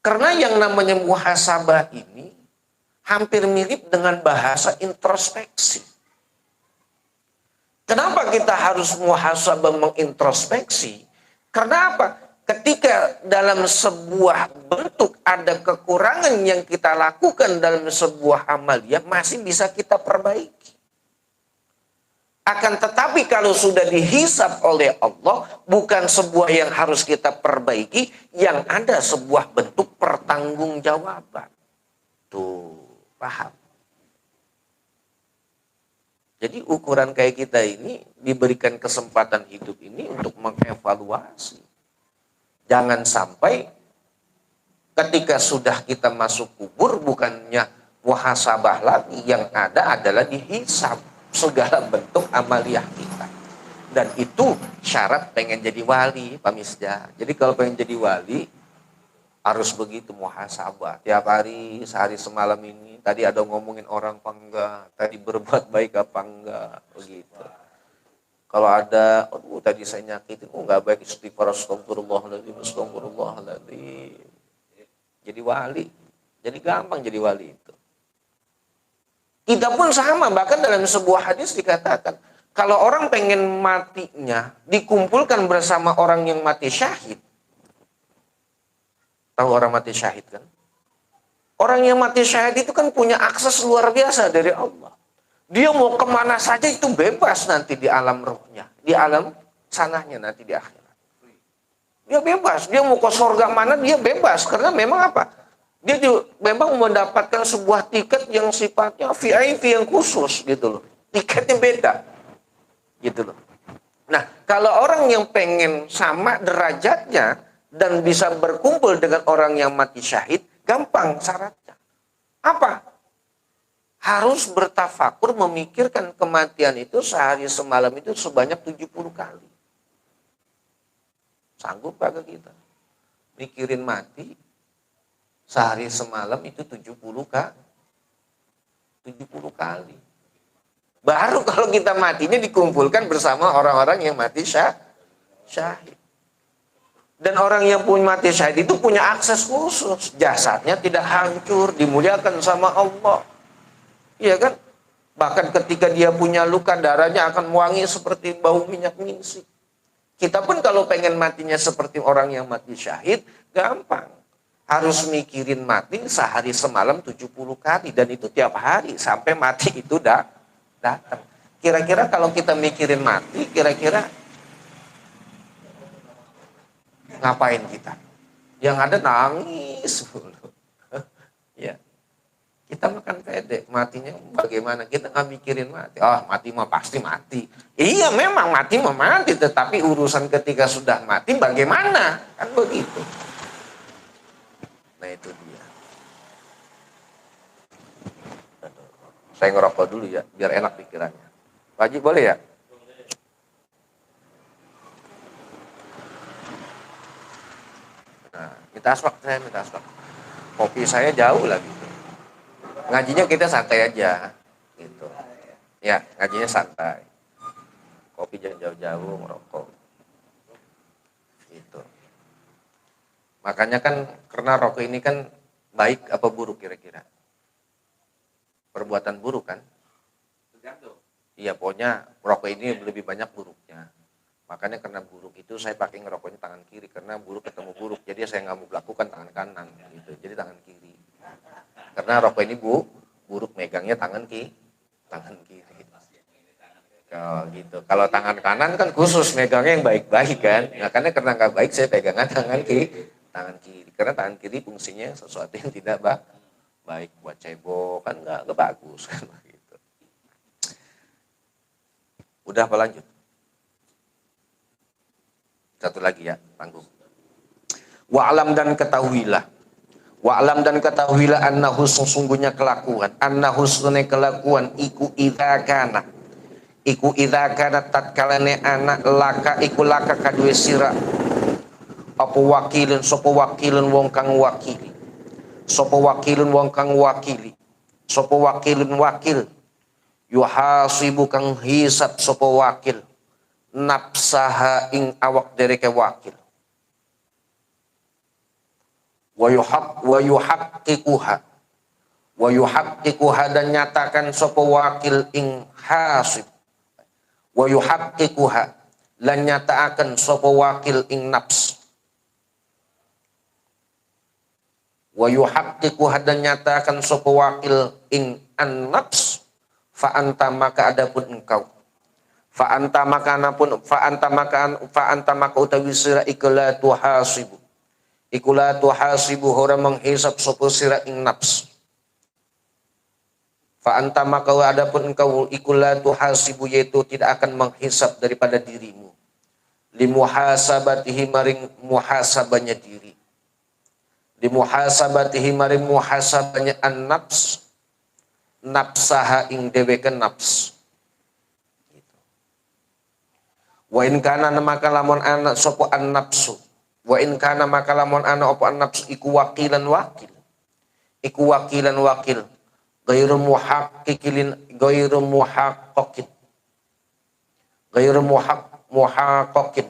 Karena yang namanya muhasabah ini hampir mirip dengan bahasa introspeksi. Kenapa kita harus muhasabah mengintrospeksi? Karena apa? Ketika dalam sebuah bentuk ada kekurangan yang kita lakukan dalam sebuah amaliyah, masih bisa kita perbaiki. Akan tetapi kalau sudah dihisab oleh Allah, bukan sebuah yang harus kita perbaiki, yang ada sebuah bentuk pertanggungjawaban. Tuh, paham? Jadi ukuran kayak kita ini diberikan kesempatan hidup ini untuk mengevaluasi. Jangan sampai ketika sudah kita masuk kubur bukannya muhasabah lagi, yang ada adalah dihisab segala bentuk amaliyah kita. Dan itu syarat pengen jadi wali, Pak Misda. Jadi kalau pengen jadi wali harus begitu muhasabah. Tiap hari, sehari semalam ini, tadi ada ngomongin orang apa enggak, tadi berbuat baik apa enggak, begitu. Kalau ada, aduh tadi saya nyakitin, enggak baik, istighfar, astagfirullahaladzim, astagfirullahaladzim. Jadi wali, jadi gampang jadi wali itu. Kita pun sama, bahkan dalam sebuah hadis dikatakan, kalau orang pengen matinya dikumpulkan bersama orang yang mati syahid. Tahu orang mati syahid kan? Orang yang mati syahid itu kan punya akses luar biasa dari Allah. Dia mau kemana saja itu bebas nanti di alam rohnya, di alam sananya nanti di akhirat. Dia bebas, dia mau ke surga mana dia bebas, karena memang apa? Dia juga memang mendapatkan sebuah tiket yang sifatnya VIP yang khusus gitu loh. Tiketnya beda. Gitu loh. Nah, kalau orang yang pengen sama derajatnya dan bisa berkumpul dengan orang yang mati syahid, gampang syaratnya. Apa? Harus bertafakur memikirkan kematian itu sehari semalam itu sebanyak 70 kali. Sanggup kagak kita? Mikirin mati sehari semalam itu 70 kali. Baru kalau kita matinya dikumpulkan bersama orang-orang yang mati syahid. Dan orang yang punya mati syahid itu punya akses khusus. Jasadnya tidak hancur, dimuliakan sama Allah. Iya kan? Bahkan ketika dia punya luka, darahnya akan wangi seperti bau minyak misik. Kita pun kalau pengen matinya seperti orang yang mati syahid, gampang. Harus mikirin mati sehari semalam 70 kali. Dan itu tiap hari sampai mati itu datang. Kira-kira kalau kita mikirin mati, kira-kira ngapain kita? Yang ada nangis. Ya. Kita makan pede, matinya bagaimana? Kita nggak mikirin mati. Oh, mati mah pasti mati. Iya, memang mati mah mati, tetapi urusan ketika sudah mati bagaimana? Kan begitu. Nah, itu dia. Saya ngerokok dulu ya, biar enak pikirannya. Pak Haji boleh ya? Nah, minta asbak. Kopi saya jauh lagi. Ngajinya kita santai aja gitu. Ya, ngajinya santai. Kopi jangan jauh-jauh, merokok. Gitu. Makanya kan karena rokok ini kan baik apa buruk kira-kira? Perbuatan buruk kan? Iya, pokoknya rokok ini lebih banyak buruknya. Makanya karena buruk itu saya pakai ngerokoknya tangan kiri, karena buruk ketemu buruk. Jadi saya nggak mau melakukan tangan kanan gitu. Jadi tangan kiri. Karena rokok ini buruk megangnya tangan kiri. Oh, gitu. Kalau tangan kanan kan khusus megangnya yang baik-baik kan. Makanya karena nggak baik saya pegangan tangan kiri. Karena tangan kiri fungsinya sesuatu yang tidak baik buat cebok kan nggak bagus kan gitu. Udah apa lanjut? Satu lagi ya, tanggung. Wa'alam dan ketahuilah. Wa'alam dan ketahuilah annahu sesungguhnya kelakuan. Annahu sunai kelakuan iku idza kana. Iku idza kana tatkalane anak laka iku laka kadue sira. Apa wakilun sapa wakilun wong kang wakili. Sapa wakilun wong kang wakili. Sapa wakilun wakil. Yuhasibu kang hisab sapa wakil. Nafsaha ing awak dereke wakil. Wa yuhaqqiquha dan nyatakan sapa wakil ing hasib. Wa yuhaqqiquha lan nyatakan sapa wakil ing nafs. Wa yuhaqqiquha dan nyatakan sapa wakil ing an-nafs. Fa anta maka adapun engkau. Fa anta maka utawi sira ikla tuhasibu. Ikulah tuhasibu orang menghisap sopo sira ing nafs. Fa anta maka adapun engkau ikulah tuhasibu yaitu tidak akan menghisap daripada dirimu. Limuhasabatihi maring muhasabanya diri. Limuhasabatihi maring muhasabanya an-nafs. Nafsaha ing deweken nafs. Wa in kana maka lamun anak sopo an-nafsu. Wa in kana maka lamun ana apa an-nafs iku wakilan wakil. Iku wakilan wakil. Ghairu muhaqqiqin ghairu muhaqqaqin. Ghairu muhaqqaqin.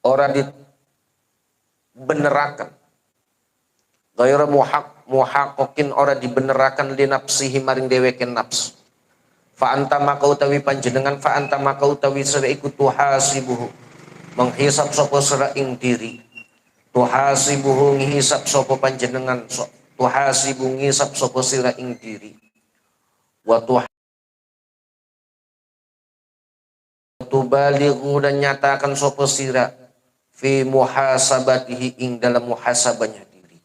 Ora dibenerakan. Ghairu muhaqqaqin ora dibenerakan li nafsihi maring dheweke nafs. Fa anta maka utawi panjenengan fa anta maka utawi sira iku tuhasibuhu. Menghisap sopo sira ing diri. Tuhasibuhu ngisap sopo panjenengan. Tuhasibu ngisap sopo sira ing diri. Wa tubalighu dan nyatakan sopo sira fi muhasabatihi ing dalam muhasabahnya diri.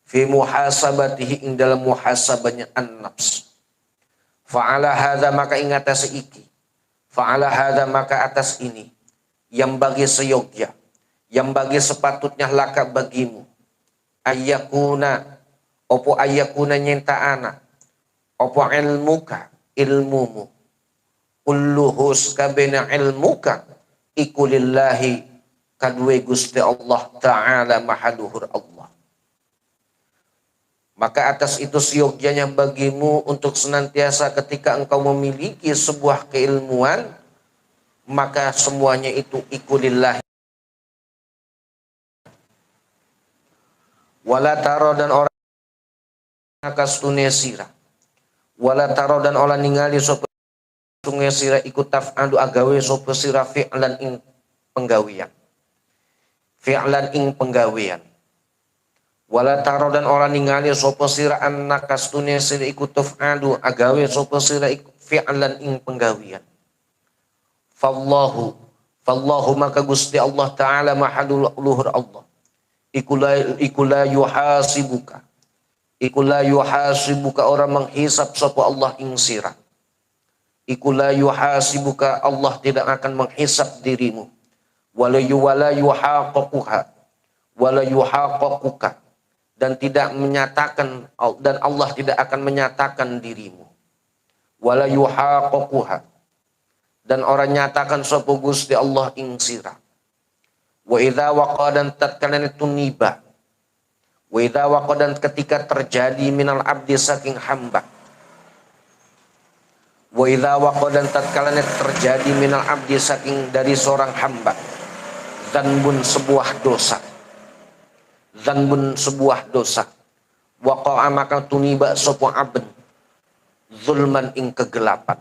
Fi muhasabatihi ing dalam muhasabahnya an-nafs. Fa'ala hadza maka ing atas iki. Fa'ala hadza maka atas ini. Yang bagi seyogya, yang bagi sepatutnya laka bagimu, ayyakuna, opo ayyakuna nyenta ana, opo ilmuka, ilmumu, kulluhus kabena ilmuka, ikulillahi kadwe gusti Allah Ta'ala mahaluhur Allah. Maka atas itu seyogyanya bagimu untuk senantiasa ketika engkau memiliki sebuah keilmuan, maka semuanya itu ikulillah. Wala taro dan orang kastune sira. Wala taro dan olah ningali sapa sungai sira ikut taf'alu agawe sapa sira fi'lan ing penggawian. Fi'lan ing penggawian. Wala taro dan olah ningali sapa sira annaka stune sira ikut taf'alu agawe sapa sira fi'lan ing penggawian. Fallahu maka Gusti Allah Ta'ala mahadul luhur Allah. Iku la yuhasibuka orang menghisap sapa Allah ing sira. Iku la yuhasibuka Allah tidak akan menghisap dirimu. Wala yuhaqaquka dan tidak menyatakan dan Allah tidak akan menyatakan dirimu. Wala yuhaqaquha dan orang nyatakan sapa Gusti Allah ing sira. Wa idza waqadan tatkala tuniba. Wa idza waqadan ketika terjadi minal abdi saking hamba. Wa idza waqadan tatkala terjadi minal abdi saking dari seorang hamba. Dzanbun sebuah dosa. Dzanbun sebuah dosa. Waqa'a maka tuniba sapa abd. Zulman ing kegelapan.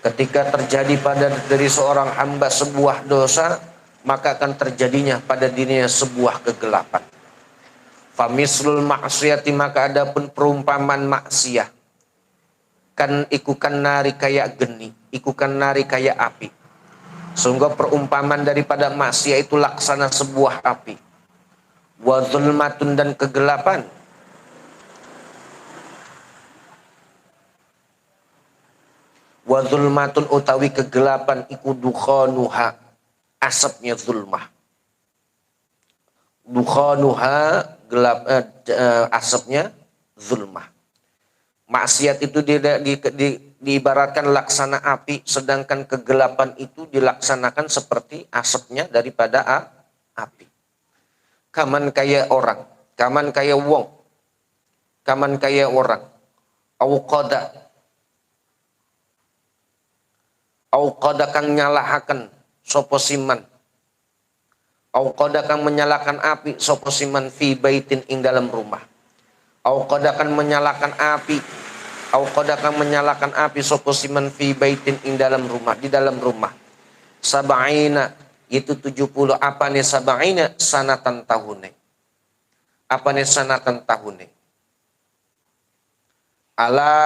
Ketika terjadi pada dari seorang hamba sebuah dosa, maka akan terjadinya pada dirinya sebuah kegelapan. Famislul ma'siyati maka adapun perumpamaan maksiat. Kan ikukan nari kayak geni, ikukan nari kayak api. Sehingga perumpamaan daripada maksiat itu laksana sebuah api. Wa zulmatun dan kegelapan. Wa zulmatun utawi kegelapan iku dukhanuha asapnya zulmah. Dukhanuha gelap asapnya zulmah. Maksiat itu diibaratkan laksana api, sedangkan kegelapan itu dilaksanakan seperti asapnya daripada api. Kaman kaya orang, kaman kaya wong, kaman kaya orang. Auqada kang nyalahaken sapa siman. Auqada kang menyalakan api sapa siman fi baitin ing dalam rumah. Auqada kang menyalakan api. Auqada kang menyalakan api sapa siman fi baitin ing dalam rumah, di dalam rumah. Sab'ina itu 70 apane sab'ina sanatan tahune. Apane sanatan tahune. Ala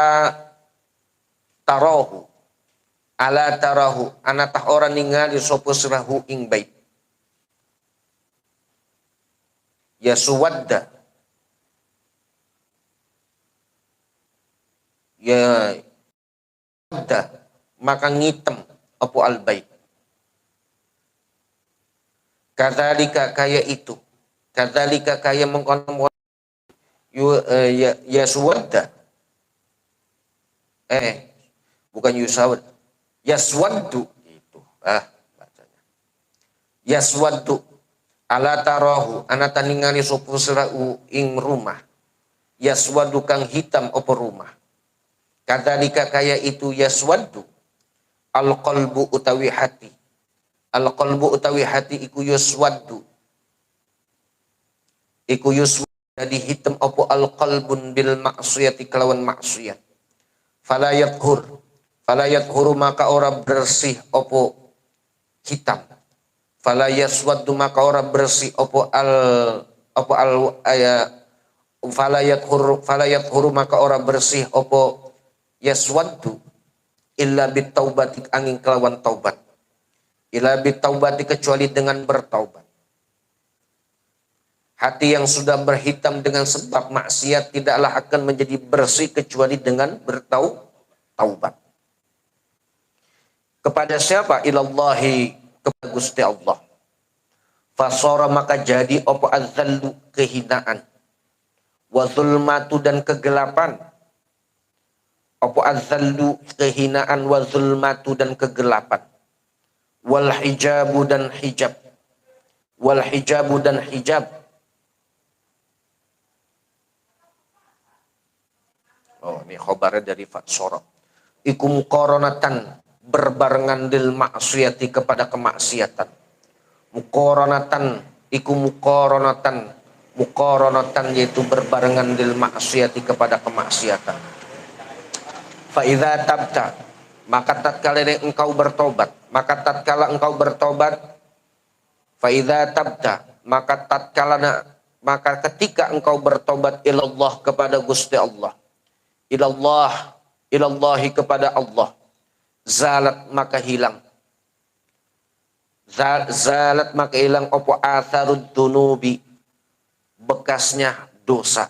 tarahu anatah orang ningali sapa sirahu ing bait. Ya suwadda. Ya suwadda maka ngitem apa al bait. Kadzalika kaya itu. Kadzalika kaya mengkono ya suwadda. Bukan yusawad. Yaswaddu itu bacanya. Yaswaddu ala tarahu anata ningali sapa sirau ing rumah. Yaswaddu kang hitam apa rumah. Kadzalika kaya itu yaswaddu alqalbu utawi hati. Alqalbu utawi hati iku yaswaddu. Iku yaswaddu jadi hitam apa alqalbun bil maksiyati kelawan maksiat. Fala yathur maka ora bersih opo hitam. Fala yaswaddu maka ora bersih opo fala yathur maka ora bersih opo yaswaddu illa bitaubati angin kelawan taubat. Illa bitaubati kecuali dengan bertaubat. Hati yang sudah berhitam dengan sebab maksiat tidaklah akan menjadi bersih kecuali dengan bertaubat. Kepada siapa? Ilallahi, kepada Gusti Allah. Fasara maka jadi apa azzallu kehinaan. Wa zulmatu dan kegelapan. Apa azzallu kehinaan wa zulmatu dan kegelapan. Wal hijabu dan hijab. Wal hijabu dan hijab. Oh, ini khobarnya dari Fatsara. Iku muqaranatan berbarengan dil maksiati kepada kemaksiatan. Muqaranatan iku muqaranatan yaitu berbarengan dil maksiati kepada kemaksiatan. Fa idza tabta, maka tatkala engkau bertobat, fa idza tabta, maka ketika engkau bertobat ilallah kepada Gusti Allah, ilallahi kepada Allah, zalat maka hilang opo atharud dunubi, bekasnya dosa,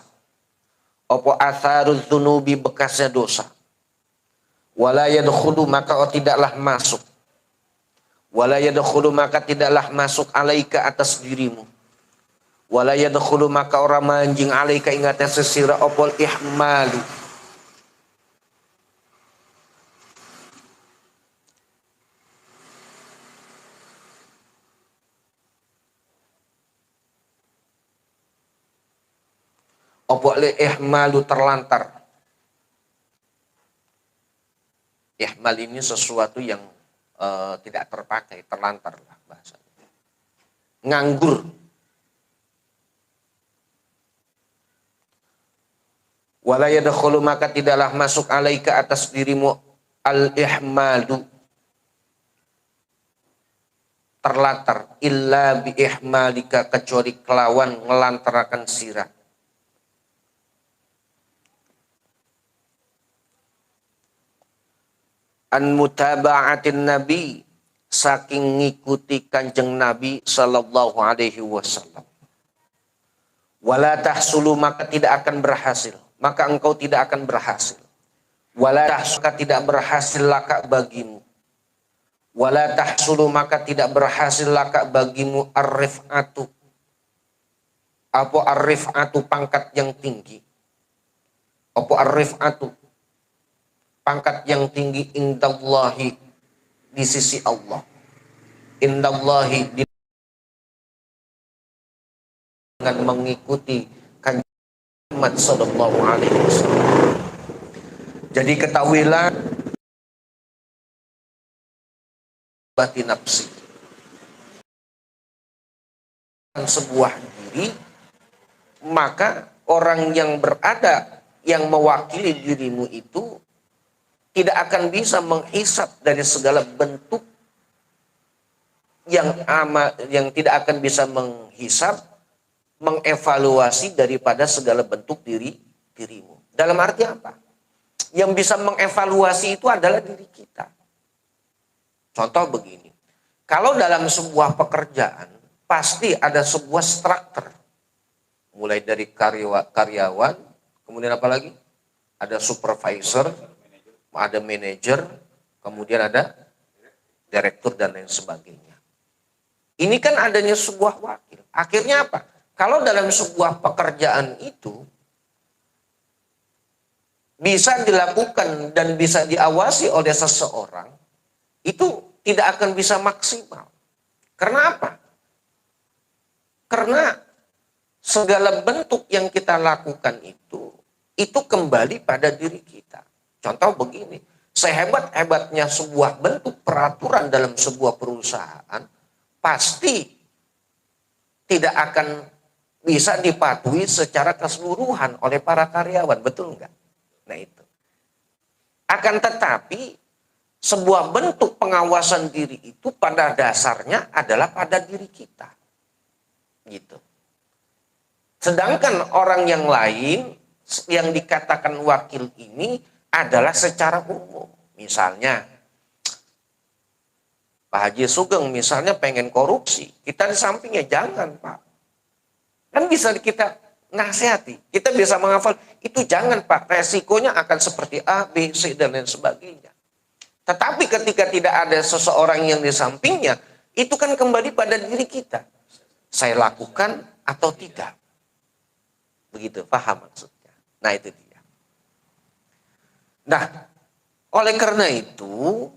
wala yadkhulu maka tidaklah masuk alaika atas dirimu, wala yadkhulu maka orang manjing alaika ingatnya sesira opol ihmalu, ihmalu terlantar. Ihmal ini sesuatu yang tidak terpakai, terlantar lah bahasanya. Nganggur. Wala yadkhulu maka tidaklah masuk alaika atas dirimu al-ihmalu, terlantar, illa bi ihmalika, kecuali kelawan ngelantarakan sirah. An mutaba'atin nabi, saking ngikuti kanjeng Nabi sallallahu alaihi wasallam. Wala tahsulu maka tidak akan berhasil, maka engkau tidak akan berhasil. Wala tahsulu maka tidak berhasil laka bagimu. Wala tahsulu maka tidak berhasil laka bagimu ar-rif'atu. Apa ar-rif'atu? Pangkat yang tinggi. Apa ar-rif'atu? Pangkat yang tinggi indallahi, di sisi Allah. Indallahi, dengan mengikuti kanjeng Muhammad sallallahu alaihi wasallam. Jadi ketahuilah bati nafsi, sebuah diri, maka orang yang berada, yang mewakili dirimu itu tidak akan bisa menghisap dari segala bentuk yang tidak akan bisa menghisap, mengevaluasi daripada segala bentuk dirimu. Dalam arti apa? Yang bisa mengevaluasi itu adalah diri kita. Contoh begini, kalau dalam sebuah pekerjaan pasti ada sebuah struktur, mulai dari karyawan, kemudian apa lagi? Ada supervisor, ada manajer, kemudian ada direktur dan lain sebagainya. Ini kan adanya sebuah wakil. Akhirnya apa? Kalau dalam sebuah pekerjaan itu bisa dilakukan dan bisa diawasi oleh seseorang, itu tidak akan bisa maksimal. Karena apa? Karena segala bentuk yang kita lakukan itu kembali pada diri kita. Contoh begini, sehebat-hebatnya sebuah bentuk peraturan dalam sebuah perusahaan, pasti tidak akan bisa dipatuhi secara keseluruhan oleh para karyawan, betul enggak? Nah itu. Akan tetapi, sebuah bentuk pengawasan diri itu pada dasarnya adalah pada diri kita. Gitu. Sedangkan orang yang lain, yang dikatakan wakil ini, adalah secara umum. Misalnya Pak Haji Sugeng misalnya pengen korupsi, kita di sampingnya jangan Pak. Kan bisa kita nasihati, kita bisa menghafal, itu jangan Pak, resikonya akan seperti A, B, C dan lain sebagainya. Tetapi ketika tidak ada seseorang yang di sampingnya, itu kan kembali pada diri kita. Saya lakukan atau tidak. Begitu, paham maksudnya. Nah itu dia. Nah, oleh karena itu,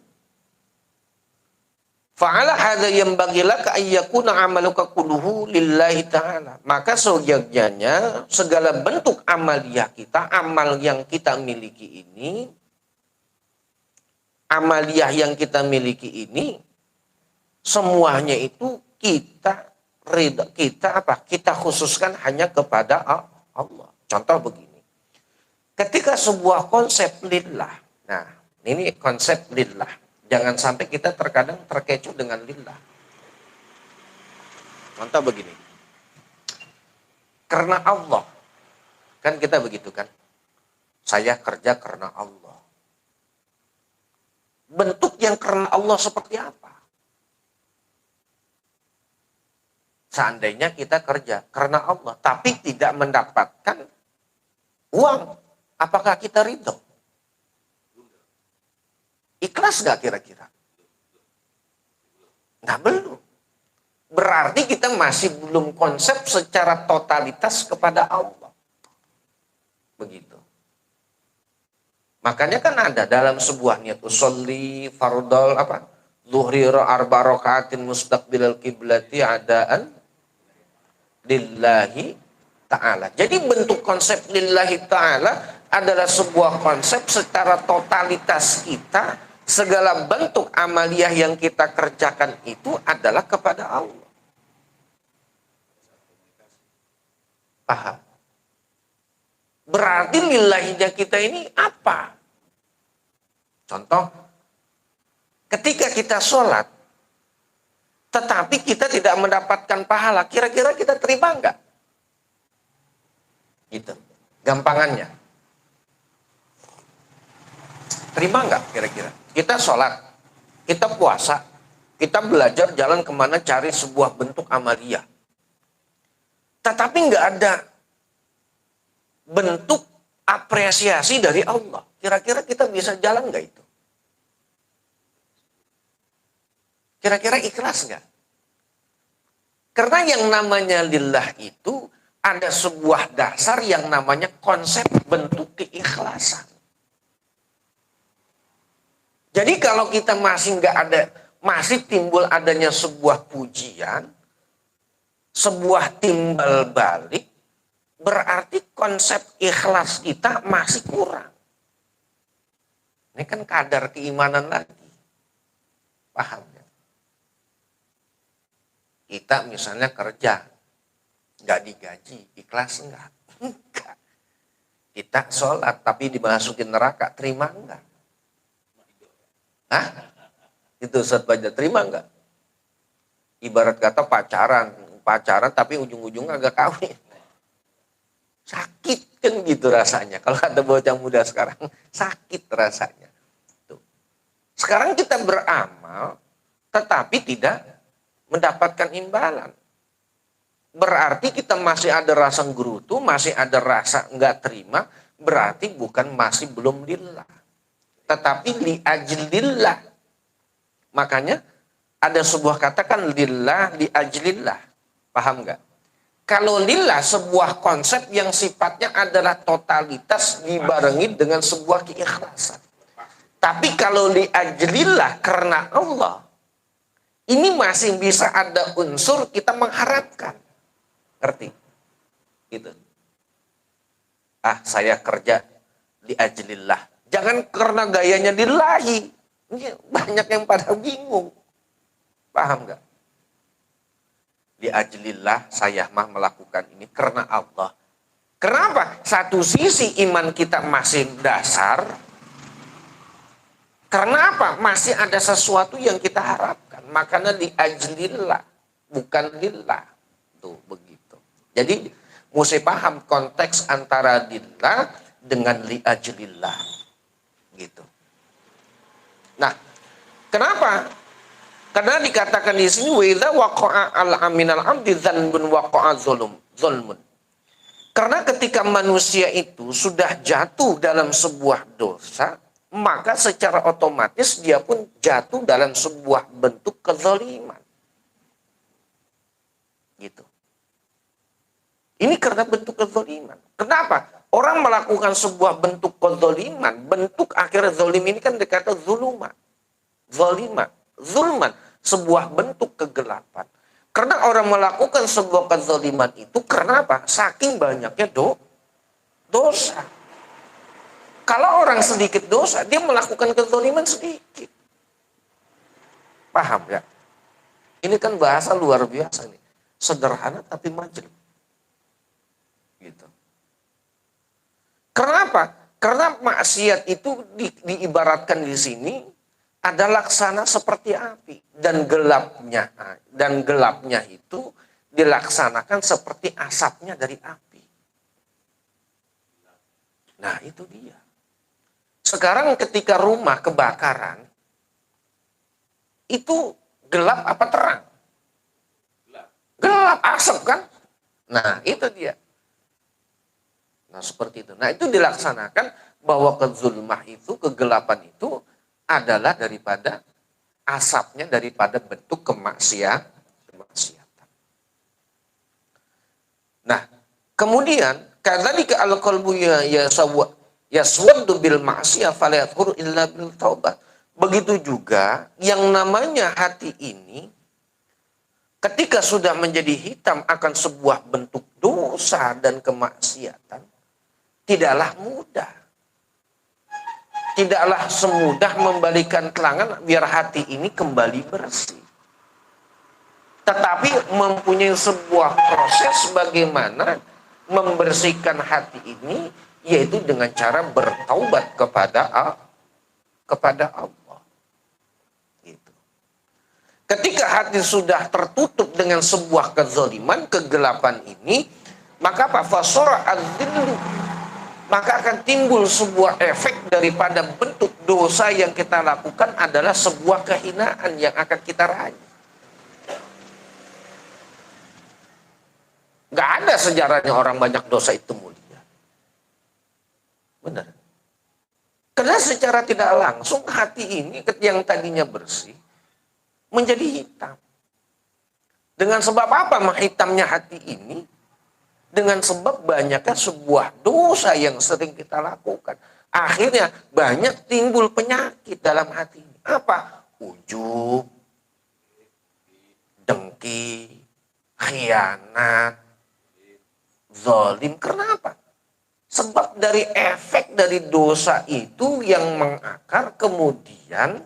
fa'ala hadza yanbaghi laka ay yakuna 'amaluka kulluhu lillahi ta'ala. Maka seyogyanya segala bentuk amaliyah kita, amal yang kita miliki ini, semuanya itu kita khususkan hanya kepada Allah. Contoh begini. Ketika sebuah konsep lillah, Nah, ini konsep lillah. Jangan sampai kita terkadang terkecoh dengan lillah. Contoh begini. Karena Allah. Kan kita begitu kan. Saya kerja karena Allah. Bentuk yang karena Allah seperti apa? Seandainya kita kerja karena Allah, tapi tidak mendapatkan uang, apakah kita ridho? Ikhlas gak kira-kira? Nah, belum. Berarti kita masih belum konsep secara totalitas kepada Allah. Begitu. Makanya kan ada dalam sebuah niat usolli fardal apa? Zuhri arba rakaatin mustaqbilal kiblati adaan lillahi ta'ala. Jadi bentuk konsep lillahi ta'ala adalah sebuah konsep secara totalitas kita, segala bentuk amaliyah yang kita kerjakan itu adalah kepada Allah. Paham? Berarti lillahinya kita ini apa? Contoh, ketika kita sholat, tetapi kita tidak mendapatkan pahala, kira-kira kita terima enggak? Gitu, gampangannya. Terima enggak kira-kira? Kita sholat, kita puasa, kita belajar jalan kemana cari sebuah bentuk amaliyah. Tetapi enggak ada bentuk apresiasi dari Allah. Kira-kira kita bisa jalan enggak itu? Kira-kira ikhlas enggak? Karena yang namanya lillah itu ada sebuah dasar yang namanya konsep bentuk keikhlasan. Jadi kalau kita masih enggak ada, masih timbul adanya sebuah pujian, sebuah timbal balik, berarti konsep ikhlas kita masih kurang. Ini kan kadar keimanan lagi. Paham ya? Kita misalnya kerja, nggak digaji, ikhlas enggak? Enggak. Kita sholat, tapi dimasukin neraka, terima enggak? Hah? Itu Ustaz Baja, terima enggak? Ibarat kata pacaran tapi ujung-ujungnya agak kawin. Sakit kan gitu rasanya. Kalau ada bocah muda sekarang, sakit rasanya. Tuh. Sekarang kita beramal, tetapi tidak mendapatkan imbalan. Berarti kita masih ada rasa gerutu, masih ada rasa enggak terima, berarti bukan masih belum lillah. Tetapi li ajlillah. Makanya ada sebuah kata kan lillah li ajlillah. Paham enggak? Kalau lillah sebuah konsep yang sifatnya adalah totalitas dibarengi dengan sebuah keikhlasan. Tapi kalau li ajlillah karena Allah, ini masih bisa ada unsur kita mengharapkan. Ngerti? Gitu. Ah, saya kerja li ajlillah. Jangan karena gayanya lillahi. Ini banyak yang pada bingung. Paham enggak? Li ajlillah saya mah melakukan ini karena Allah. Kenapa? Satu sisi iman kita masih dasar. Karena apa? Masih ada sesuatu yang kita harapkan. Makanya li ajlillah, bukan lillah. Tuh begitu. Jadi mesti paham konteks antara lillah dengan li ajlillah. Gitu. Nah, kenapa? Karena dikatakan di sini wa idza waqa'a al-aminal 'abdi dzanbun waqa'a zulmun. Karena ketika manusia itu sudah jatuh dalam sebuah dosa, maka secara otomatis dia pun jatuh dalam sebuah bentuk kezaliman. Gitu. Ini karena bentuk kezaliman. Kenapa? Orang melakukan sebuah bentuk kezaliman, bentuk akhir zalim ini kan dikata zuluman. Zaliman. Zulman, sebuah bentuk kegelapan. Karena orang melakukan sebuah kezaliman itu karena apa? Saking banyaknya dosa. Kalau orang sedikit dosa, dia melakukan kezaliman sedikit. Paham ya? Ini kan bahasa luar biasa nih. Sederhana tapi majel. Gitu. Kenapa? Karena maksiat itu diibaratkan di sini ada laksana seperti api, dan gelapnya itu dilaksanakan seperti asapnya dari api. Nah, itu dia. Sekarang ketika rumah kebakaran, itu gelap apa terang? Gelap, asap kan? Nah, itu dia. Nah, seperti itu. Nah, itu dilaksanakan bahwa kezulmah itu, kegelapan itu adalah daripada asapnya, daripada bentuk kemaksiatan. Nah, kemudian kadzalika al-qalbu yaswaddu bil ma'siyah fala yadhkuru illa bil taubat. Begitu juga yang namanya hati ini ketika sudah menjadi hitam akan sebuah bentuk dosa dan kemaksiatan, tidaklah mudah. Tidaklah semudah membalikan tangan biar hati ini kembali bersih. Tetapi mempunyai sebuah proses bagaimana membersihkan hati ini, yaitu dengan cara bertaubat kepada Allah. Gitu. Ketika hati sudah tertutup dengan sebuah kezaliman, kegelapan ini, maka apa? Fasara adzillu, maka akan timbul sebuah efek daripada bentuk dosa yang kita lakukan adalah sebuah kehinaan yang akan kita raih. Gak ada sejarahnya orang banyak dosa itu mulia. Benar. Karena secara tidak langsung hati ini yang tadinya bersih menjadi hitam. Dengan sebab apa hitamnya hati ini? Dengan sebab banyaknya sebuah dosa yang sering kita lakukan. Akhirnya banyak timbul penyakit dalam hati ini. Apa? Ujub, dengki, khianat, zalim. Kenapa? Sebab dari efek dari dosa itu yang mengakar kemudian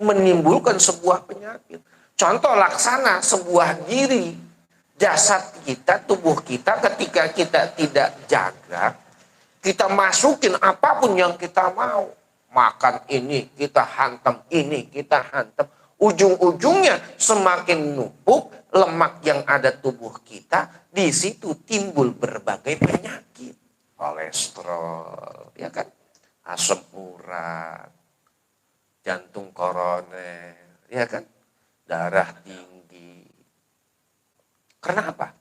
menimbulkan sebuah penyakit. Contoh laksana sebuah diri, jasad kita, tubuh kita ketika kita tidak jaga, kita masukin apapun yang kita mau. Makan ini, kita hantam ini, kita hantam. Ujung-ujungnya semakin numpuk lemak yang ada tubuh kita, di situ timbul berbagai penyakit. Kolesterol, ya kan? Asam urat, jantung koroner, ya kan? Darah tinggi. Kenapa?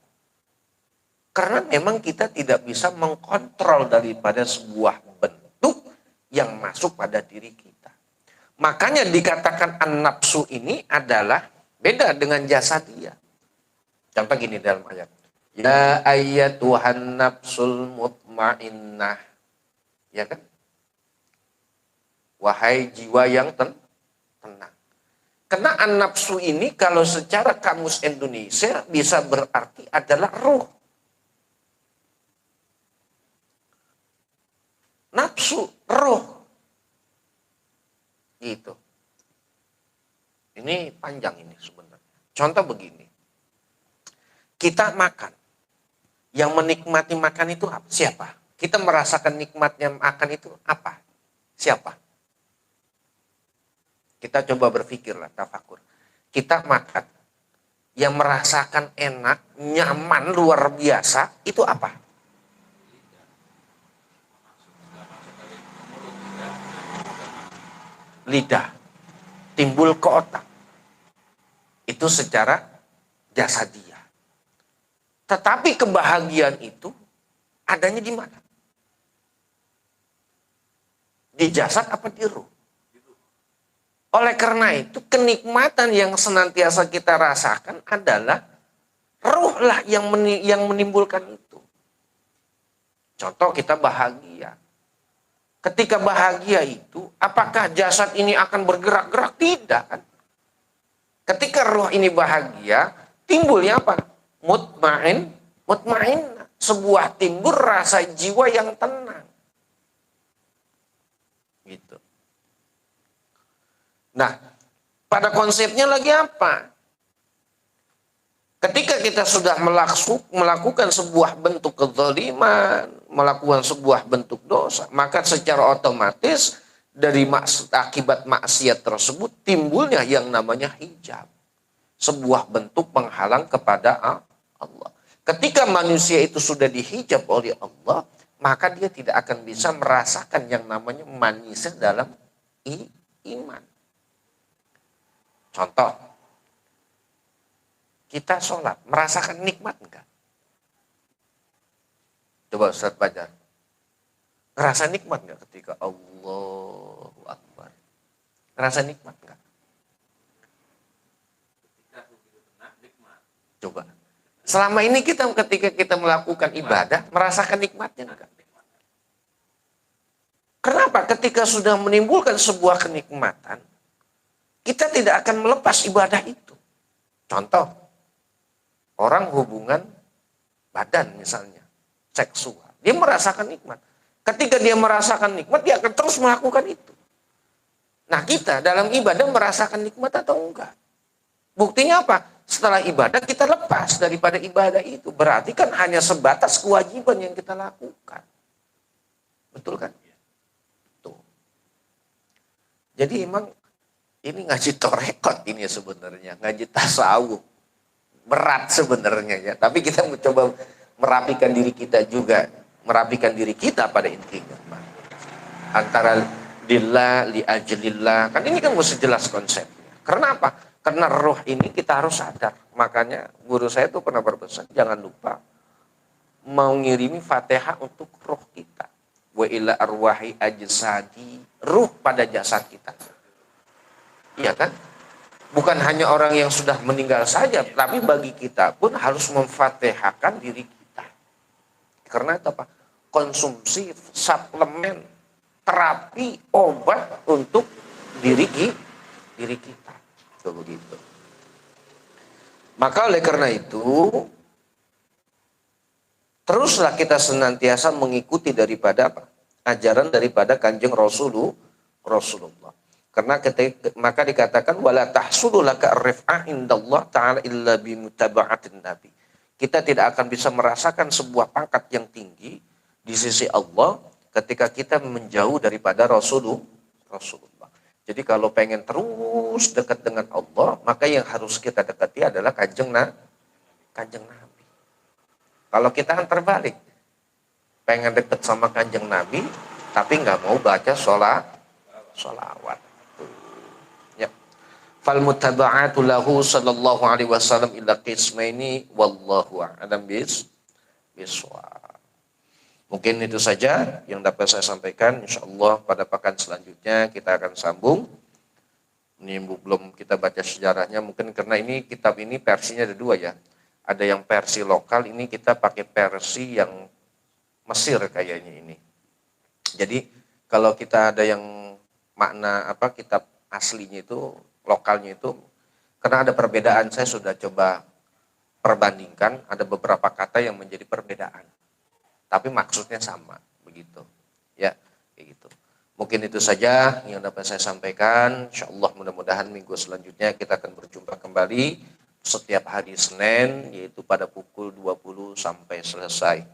Karena memang kita tidak bisa mengkontrol daripada sebuah bentuk yang masuk pada diri kita. Makanya dikatakan an-nafsu ini adalah beda dengan jasadiyah. Contoh gini dalam ayat. Ya ayyatuhan nafsul mutmainnah. Ya kan? Wahai jiwa yang tenang. Karena an-nafsu ini kalau secara kamus Indonesia bisa berarti adalah ruh. Nafsu, ruh. Gitu. Ini panjang ini sebenarnya. Contoh begini. Kita makan. Yang menikmati makan itu apa? Siapa? Kita merasakan nikmatnya makan itu apa? Siapa? Kita coba berpikirlah, tafakur. Kita makan. Yang merasakan enak, nyaman, luar biasa, itu apa? Lidah. Timbul ke otak. Itu secara jasadiyah. Tetapi kebahagiaan itu adanya di mana? Di jasad apa di ruh? Oleh karena itu kenikmatan yang senantiasa kita rasakan adalah ruhlah yang menimbulkan itu. Contoh kita bahagia. Ketika bahagia itu, apakah jasad ini akan bergerak-gerak? Tidak kan? Ketika ruh ini bahagia, timbulnya apa? Mutmain. Sebuah timbul rasa jiwa yang tenang. Gitu. Nah, pada konsepnya lagi apa? Ketika kita sudah melakukan sebuah bentuk kezaliman, melakukan sebuah bentuk dosa, maka secara otomatis dari akibat maksiat tersebut timbulnya yang namanya hijab. Sebuah bentuk penghalang kepada Allah. Ketika manusia itu sudah dihijab oleh Allah, maka dia tidak akan bisa merasakan yang namanya manisnya dalam iman. Contoh, kita sholat, merasakan nikmat enggak? Coba Ustaz baca. Ngerasa nikmat enggak ketika Allahu Akbar? Ngerasa nikmat enggak? Coba. Selama ini ketika kita melakukan ibadah, merasakan nikmatnya enggak? Kenapa? Ketika sudah menimbulkan sebuah kenikmatan, kita tidak akan melepas ibadah itu. Contoh, orang hubungan badan misalnya, seksual. Dia merasakan nikmat. Ketika dia merasakan nikmat, dia akan terus melakukan itu. Nah, kita dalam ibadah merasakan nikmat atau enggak? Buktinya apa? Setelah ibadah kita lepas daripada ibadah itu. Berarti kan hanya sebatas kewajiban yang kita lakukan. Betul kan? Tuh. Jadi emang ini ngaji torekot ini sebenarnya. Ngaji tasawuf. Berat sebenarnya ya. Tapi kita mencoba merapikan diri kita juga. Merapikan diri kita pada intinya. Antara lillah, li ajlillah. Kan ini kan mesti jelas konsepnya. Karena apa? Karena roh ini kita harus sadar. Makanya guru saya tuh pernah berpesan, jangan lupa mau ngirimi Fatihah untuk roh kita. Wa ila arwahi ajsadi, ruh pada jasad kita. Iya kan? Bukan hanya orang yang sudah meninggal saja, tapi bagi kita pun harus memfatihahkan diri kita. Karena itu apa? Konsumsi suplemen, terapi, obat untuk diri kita. Begitu. Maka oleh karena itu teruslah kita senantiasa mengikuti daripada apa? Ajaran daripada Kanjeng Rasulullah. Karena maka dikatakan wala tahsulu laka rif'ah indallah ta'ala illa bimutaba'atin nabi. Kita tidak akan bisa merasakan sebuah pangkat yang tinggi di sisi Allah ketika kita menjauh daripada Rasulullah. Jadi kalau pengen terus dekat dengan Allah, maka yang harus kita dekati adalah Kanjeng Nabi. Kalau kita kan terbalik, pengen dekat sama Kanjeng Nabi, tapi nggak mau baca sholawat. Ya. Fal mutaba'atu lahu sallallahu alaihi wasallam ila qismaini wallahu a'lam bisawab. Mungkin itu saja yang dapat saya sampaikan. InsyaAllah pada pekan selanjutnya kita akan sambung. Ini belum kita baca sejarahnya. Mungkin karena ini kitab ini versinya ada dua ya. Ada yang versi lokal, ini kita pakai versi yang Mesir kayaknya ini. Jadi kalau kita ada yang makna apa kitab aslinya itu, lokalnya itu, karena ada perbedaan, saya sudah coba perbandingkan, ada beberapa kata yang menjadi perbedaan. Tapi maksudnya sama, begitu. Ya, kayak gitu. Mungkin itu saja yang dapat saya sampaikan. InsyaAllah mudah-mudahan minggu selanjutnya kita akan berjumpa kembali setiap hari Senin, yaitu pada pukul 20 sampai selesai.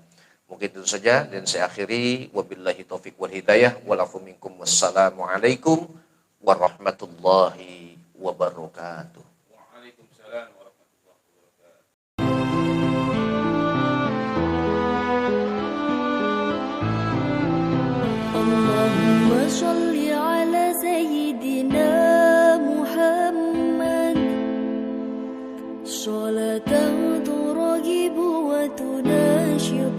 Mungkin itu saja, dan saya akhiri. Wabillahi taufiq wal hidayah. Walafu minkum wassalamualaikum warahmatullahi wabarakatuh. Waalaikumsalam. اللهم صل على سيدنا محمد صلاة ترغب وتناشط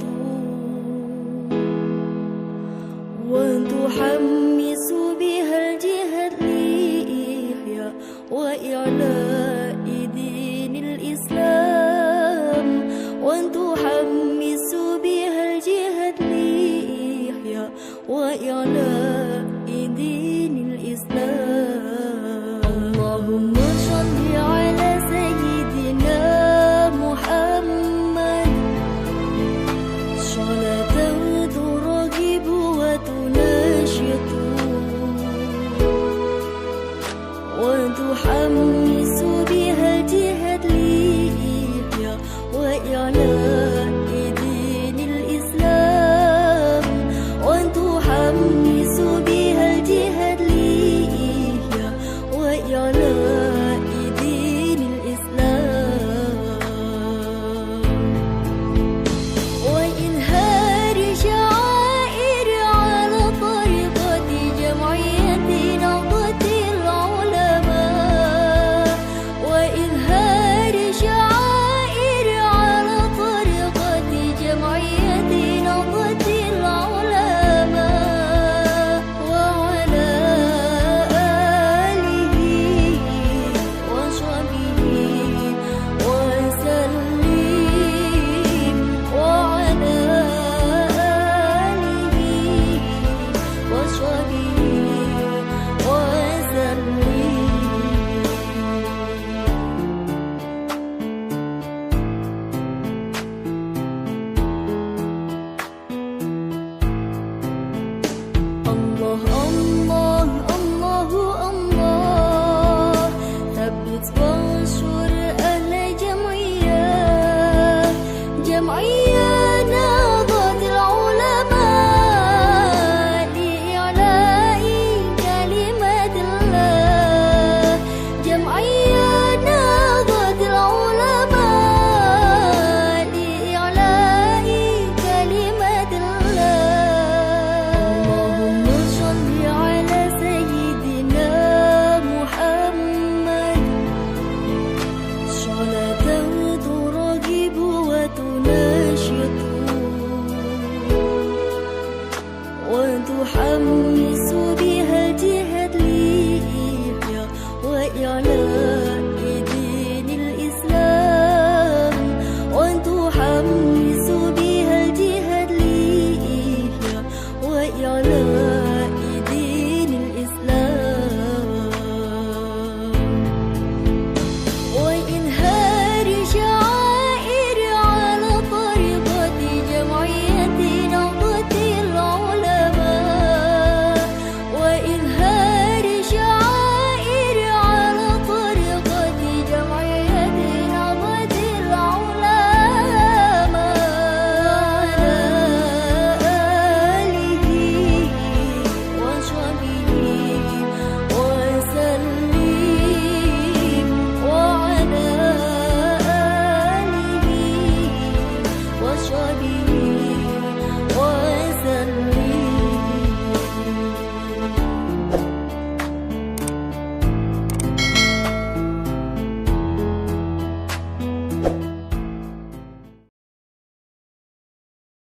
وتحمس بها الجهاد لإحياء وإعلاء